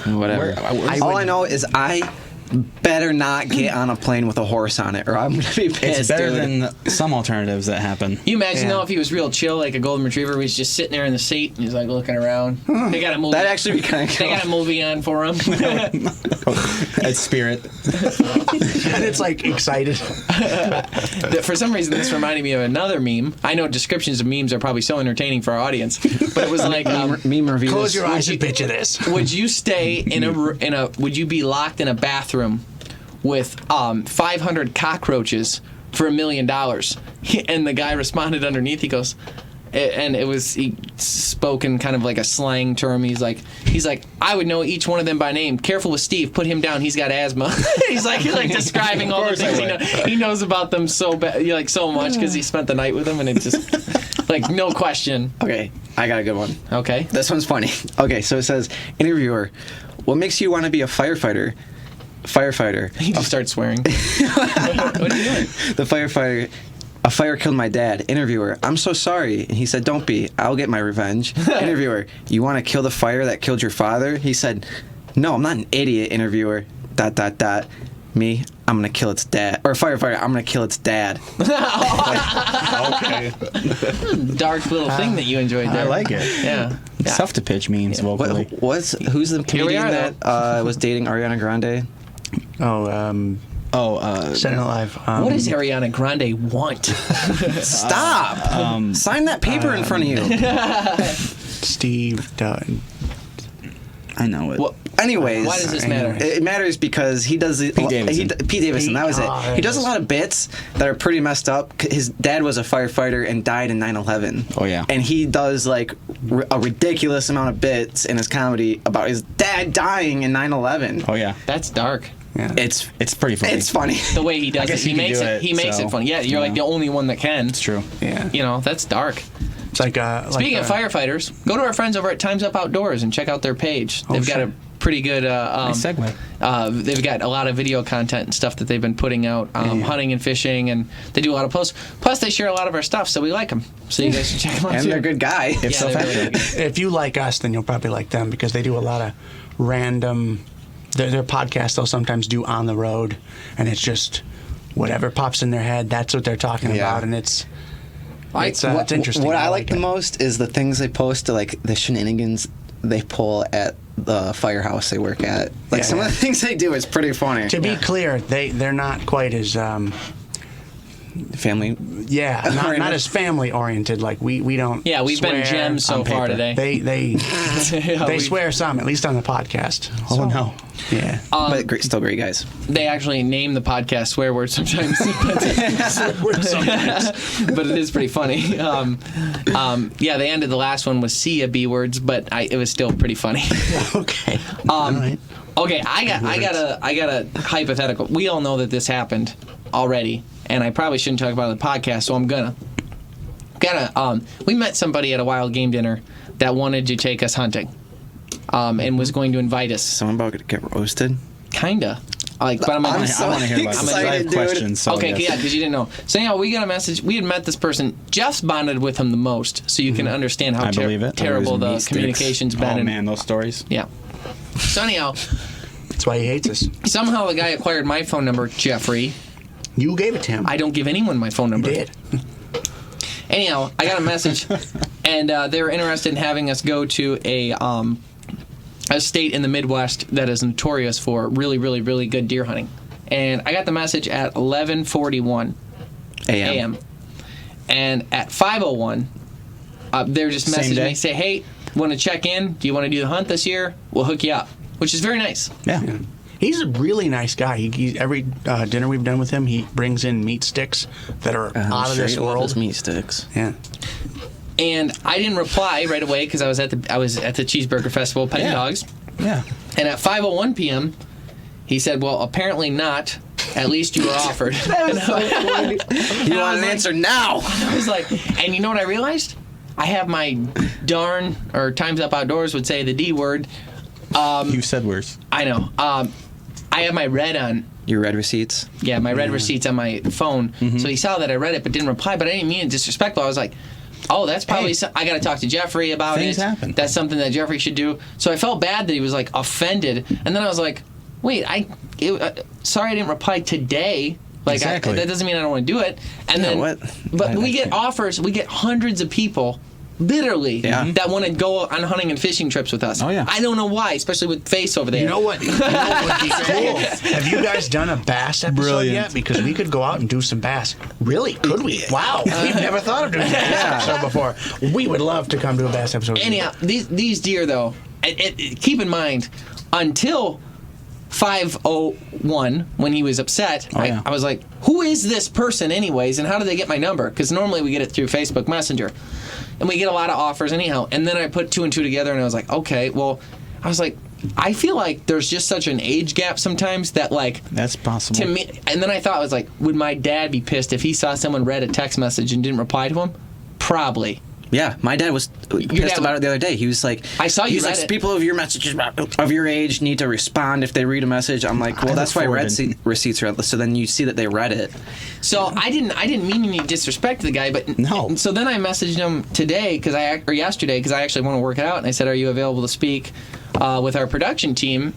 Whatever. All I know is I better not get on a plane with a horse on it, or I'm gonna be pissed. It's better dude. than some alternatives that happen. You imagine Yeah. though if he was real chill, like a golden retriever, where he's just sitting there in the seat and he's like looking around. They got a movie. That'd actually be kind of They cool. got a movie on for him. It's spirit. And it's like excited. For some reason, this reminded me of another meme. I know descriptions of memes are probably so entertaining for our audience, but it was like, Meme reviews. Close your eyes and picture this. would you stay in a would you be locked in a bathroom with 500 cockroaches for $1 million? And the guy responded underneath. He goes, and he spoke in kind of like a slang term. He's like, I would know each one of them by name. Careful with Steve. Put him down. He's got asthma. he's like describing all the things he knows about them so much because he spent the night with them, and it just like no question. Okay, I got a good one. Okay. This one's funny. Okay, so it says, interviewer, what makes you want to be a firefighter? He just starts swearing. What are you doing? The firefighter, a fire killed my dad. Interviewer, I'm so sorry. And he said, don't be. I'll get my revenge. Interviewer, you want to kill the fire that killed your father? He said, no, I'm not an idiot. Interviewer, ... Me, I'm going to kill its dad. Or firefighter, I'm going to kill its dad. Okay. Dark little thing that you enjoyed there. I like it. Yeah. It's tough to pitch memes vocally. Who's the comedian are, that was dating Ariana Grande? Saturday Night Live. What does Ariana Grande want? Stop! Sign that paper in front of you. Steve Dunn. I know it. Well, Anyways, why does this matter? It matters because he does Pete Davidson. Pete Davidson, that was it. He does a lot of bits that are pretty messed up. His dad was a firefighter and died in 9/11. Oh, yeah. And he does like a ridiculous amount of bits in his comedy about his dad dying in 9/11. Oh yeah. That's dark. Yeah. It's Pretty funny. It's funny. The way he does guess it, he you could makes do it. He makes so, it funny. Yeah, you're like the only one that can. It's true. Yeah. You know, that's dark. It's like Speaking of firefighters, go to our friends over at Time's Up Outdoors and check out their page. They've got a pretty good. Nice segue. They've got a lot of video content and stuff that they've been putting out, hunting and fishing, and they do a lot of posts. Plus, they share a lot of our stuff, so we like them. So you guys should check them out And too. they're a good guy. If so, they're really good. If you like us, then you'll probably like them because they do a lot of random. Their podcast they'll sometimes do on the road, and it's just whatever pops in their head. That's what they're talking Yeah. about, and it's What interesting. What I like the it. most is the things they post to like the shenanigans they pull at the firehouse they work at. Like Yeah, some yeah. of the things they do is pretty funny. To be clear, they're not quite as Family. not as family oriented. Like we don't. Yeah, we've been swear gems so on far paper. today. They Yeah, they we- swear some, at least on the podcast. Oh no. Yeah. But still great guys. They actually name the podcast swear words sometimes. But it is pretty funny. Yeah, they ended the last one with C of B words, but it was still pretty funny. Okay. All right. Okay, I got a hypothetical. We all know that this happened already, and I probably shouldn't talk about it on the podcast, so I'm gonna. We met somebody at a wild game dinner that wanted to take us hunting, and was going to invite us. Someone about to get roasted. Kinda. But I'm I want to hear about this. I have dude. questions. So okay, yes. yeah, because you didn't know. So anyhow, we got a message. We had met this person. Jeff's bonded with him the most, so you can understand how I believe it. terrible Those the meat sticks. communication's been. Oh and- man, those stories. Yeah. So anyhow, That's why he hates us. somehow the guy acquired my phone number, Jeffrey. You gave it to him. I don't give anyone my phone number. You did. Anyhow, I got a message, and they were interested in having us go to a state in the Midwest that is notorious for really, really, really good deer hunting. And I got the message at 11:41 a.m. And at 5:01, they're just Same messaging day? me, say, "Hey, want to check in? Do you want to do the hunt this year? We'll hook you up," which is very nice. Yeah. He's a really nice guy. He every dinner we've done with him, he brings in meat sticks that are out of this world. Meat sticks. Yeah. And I didn't reply right away because I was at the Cheeseburger Festival petting Yeah. dogs. Yeah. And at 5:01 p.m., he said, "Well, apparently not. At least you were offered." You want an answer now? I was like, and you know what I realized? I have my darn, or Times Up Outdoors would say the D word. You said worse. I know. I have my red on. Your red receipts. Yeah, my red receipts on my phone. So he saw that I read it but didn't reply. But I didn't mean it disrespectful. I was like, oh, that's probably. I got to talk to Jeffrey about Things it. happen. That's something that Jeffrey should do. So I felt bad that he was like offended, and then I was like, wait, sorry I didn't reply today. Like Exactly. that doesn't mean I don't want to do it. And Yeah, then, what? But I we get can't. offers. We get hundreds of people. Literally, Yeah. that want to go on hunting and fishing trips with us. Oh, yeah. I don't know why, especially with Face over there. You know what? You know what would be cool? Have you guys done a bass episode Brilliant. yet? Because we could go out and do some bass. Really? Could we? Wow. We've never thought of doing a bass episode before. We would love to come to a bass episode. with you. Anyhow, these deer, though, keep in mind, until 5:01, when he was upset, yeah. I was like, who is this person anyways, and how do they get my number? Because normally we get it through Facebook Messenger. And we get a lot of offers anyhow. And then I put two and two together, and I was like, okay, well, I was like, I feel like there's just such an age gap sometimes that, like, That's possible. to me, and then I thought, I was like, would my dad be pissed if he saw someone read a text message and didn't reply to him? Probably. Yeah, my dad was pissed about it the other day. He was like, I saw you He's read like, it. people of your messages of your age need to respond if they read a message. I'm like, well, that's why red forwarded. receipts are. So then you see that they read it. So I didn't mean any disrespect to the guy, but No. So then I messaged him today or yesterday because I actually want to work it out, and I said, "Are you available to speak with our production team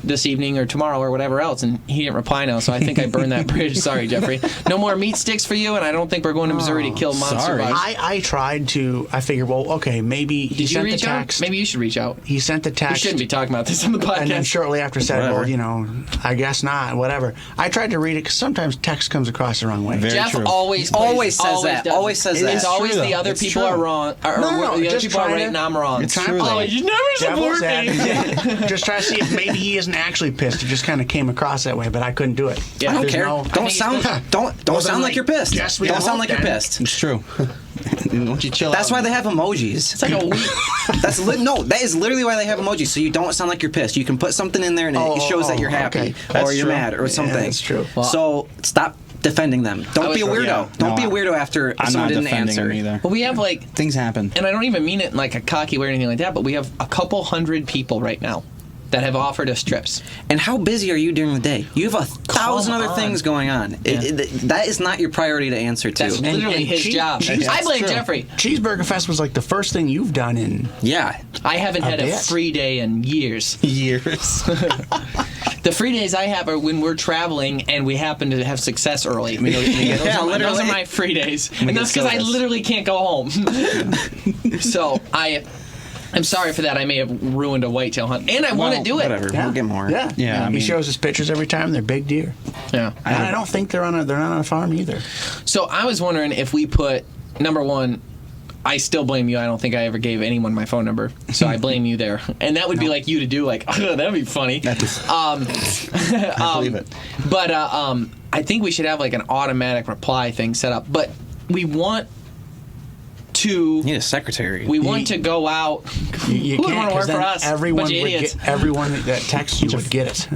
this evening or tomorrow or whatever else?" And he didn't reply now, so I think I burned that bridge. Sorry, Jeffrey. No more meat sticks for you, and I don't think we're going to Missouri to kill monster sorry. bugs. I tried to. I figured, well, okay, maybe he Did you sent the reach out? text. Maybe you should reach out. He sent the We text. shouldn't be talking about this on the podcast. And then shortly after said, Whatever. well, you know, I guess not, whatever. I tried to read it because sometimes text comes across the wrong way. Very Jeff true. always says that. does Always it. says that. It's always true, the though. other It's people true. are wrong. Or No, the other just people are trying right to- and I'm wrong. It's true, Oh, though. you never support Devil's me. advocate. Just try to see if maybe he isn't actually pissed. It just kind of came across that way, but I couldn't do it. Yeah. I don't There's care. no- Don't sound Well, then, sound like you're pissed. yes, we Don't won't sound like you're then. pissed. It's true. Don't you chill That's out. why they have emojis. It's like a week. That is literally why they have emojis, so you don't sound like you're pissed. You can put something in there and it shows that you're happy okay. or That's you're true. mad or Yeah, something. that's true. So stop defending them. Don't be a was- weirdo. yeah. Don't No, be a weirdo after I'm someone not didn't defending answer. him either. But we have like, Things happen. and I don't even mean it in like a cocky way or anything like that, but we have a couple hundred people right now that have offered us trips. And how busy are you during the day? You have 1,000 other things going on. That is not your priority to answer to. That's literally his job. I blame Jeffrey. Cheeseburger Fest was like the first thing you've done in... Yeah. I haven't had a free day in years. The free days I have are when we're traveling and we happen to have success early. Those are my free days. And that's because I literally can't go home. So I'm sorry for that. I may have ruined a whitetail hunt. And I want to do it. Whatever. We'll get more. Yeah. He shows us pictures every time. They're big deer. Yeah. And I don't think they're not on a farm either. So I was wondering if we put, number one, I still blame you. I don't think I ever gave anyone my phone number, so I blame you there. And that would be like you to do, like, oh, that'd be funny. I believe it. But I think we should have like an automatic reply thing set up. But we want to. You need a secretary. We want to go out. You Who would can't, want to work then for us? Everyone Bunch of would idiots. everyone that texts you would get it.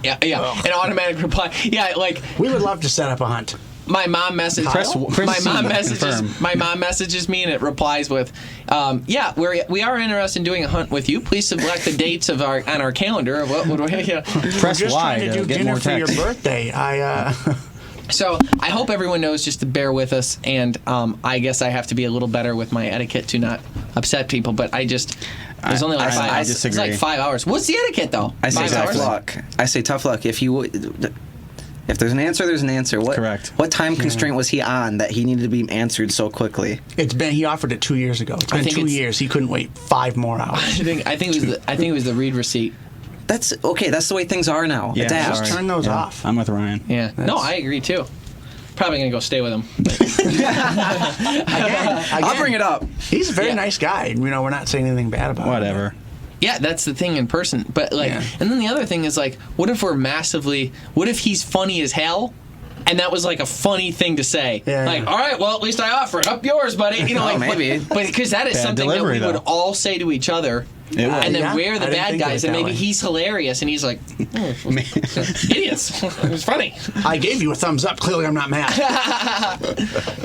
Yeah. An automatic reply. Yeah, like We would love to set up a hunt. my mom messages. Confirm. My mom messages me and it replies with, we are interested in doing a hunt with you. Please select the dates on our calendar. What would we? Press We're just Y trying to do get dinner more for your text. birthday. So I hope everyone knows just to bear with us, and I guess I have to be a little better with my etiquette to not upset people. But there's only like 5 hours. disagree. It's like 5 hours. What's the etiquette though? I say 5 tough hours? luck. I say tough luck. If there's an answer, there's an answer. Correct. What time constraint was he on that he needed to be answered so quickly? He offered it 2 years ago. It's been 2 years. He couldn't wait 5 more hours. I think it was the read receipt. That's okay. That's the way things are now. Yeah, it's asked. Just turn those off. I'm with Ryan. Yeah. No, I agree too. Probably gonna go stay with him. I'll bring it up. He's a very nice guy. We're not saying anything bad about him. Whatever. Yeah, that's the thing in person. But and then the other thing is like, what if he's funny as hell? And that was like a funny thing to say. Yeah, like, all right, well, at least I offer it. Up yours, buddy. Maybe. But because that is Bad something delivery, that we though. would all say to each other. It was. And then Yeah, we're the I didn't bad think of guys, it and that maybe way. he's hilarious, and he's like, idiots. It was funny. I gave you a thumbs up. Clearly, I'm not mad.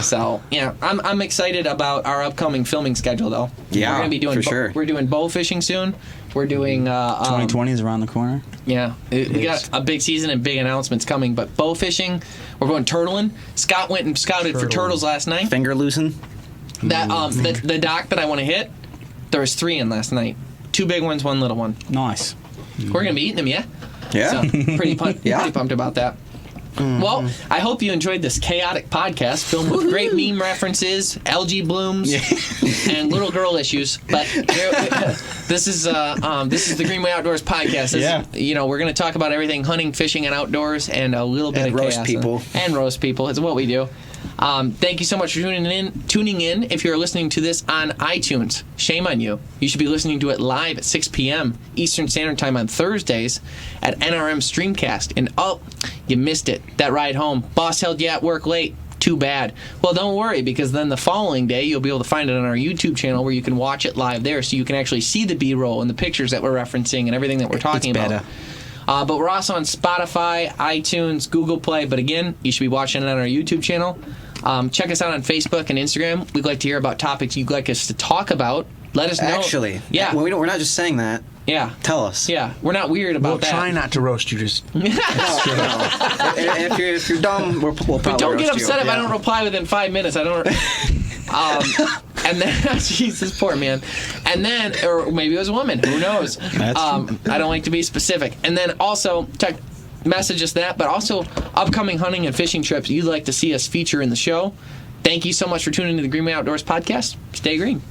So yeah, I'm excited about our upcoming filming schedule, though. Yeah, we're gonna be doing for sure. We're doing bow fishing soon. We're doing 2020 is around the corner. Yeah, we got a big season and big announcements coming. But bow fishing, we're going turtling. Scott went and scouted for turtles last night. Finger loosen. That the dock that I want to hit, there was 3 in last night. 2 big ones, 1 little one. Nice. We're gonna be eating them, yeah. Yeah. So pretty pumped about that. Mm-hmm. Well, I hope you enjoyed this chaotic podcast filled with great meme references, algae blooms, and little girl issues. But this is the Greenway Outdoors podcast. We're going to talk about everything hunting, fishing, and outdoors, and a little bit And of roast chaos people. and roast people. It's what we do. Thank you so much for tuning in. If you're listening to this on iTunes, shame on you. You should be listening to it live at 6 p.m. Eastern Standard Time on Thursdays at NRM Streamcast. And you missed it. That ride home. Boss held you at work late. Too bad. Well, don't worry, because then the following day you'll be able to find it on our YouTube channel where you can watch it live there, so you can actually see the B-roll and the pictures that we're referencing and everything that we're talking about. But we're also on Spotify, iTunes, Google Play. But again, you should be watching it on our YouTube channel. Check us out on Facebook and Instagram. We'd like to hear about topics you'd like us to talk about. Let us know. Actually, yeah, we're not just saying that. Yeah, tell us. Yeah, we're not weird about We'll that. try not to roast you. Just if you're dumb, we'll probably but don't get roast upset you. if I don't reply within 5 minutes. I don't. And then Jesus, poor man. And then, or maybe it was a woman. Who knows? I don't like to be specific. And then also message us that, but also upcoming hunting and fishing trips you'd like to see us feature in the show. Thank you so much for tuning in to the Greenway Outdoors podcast. Stay green.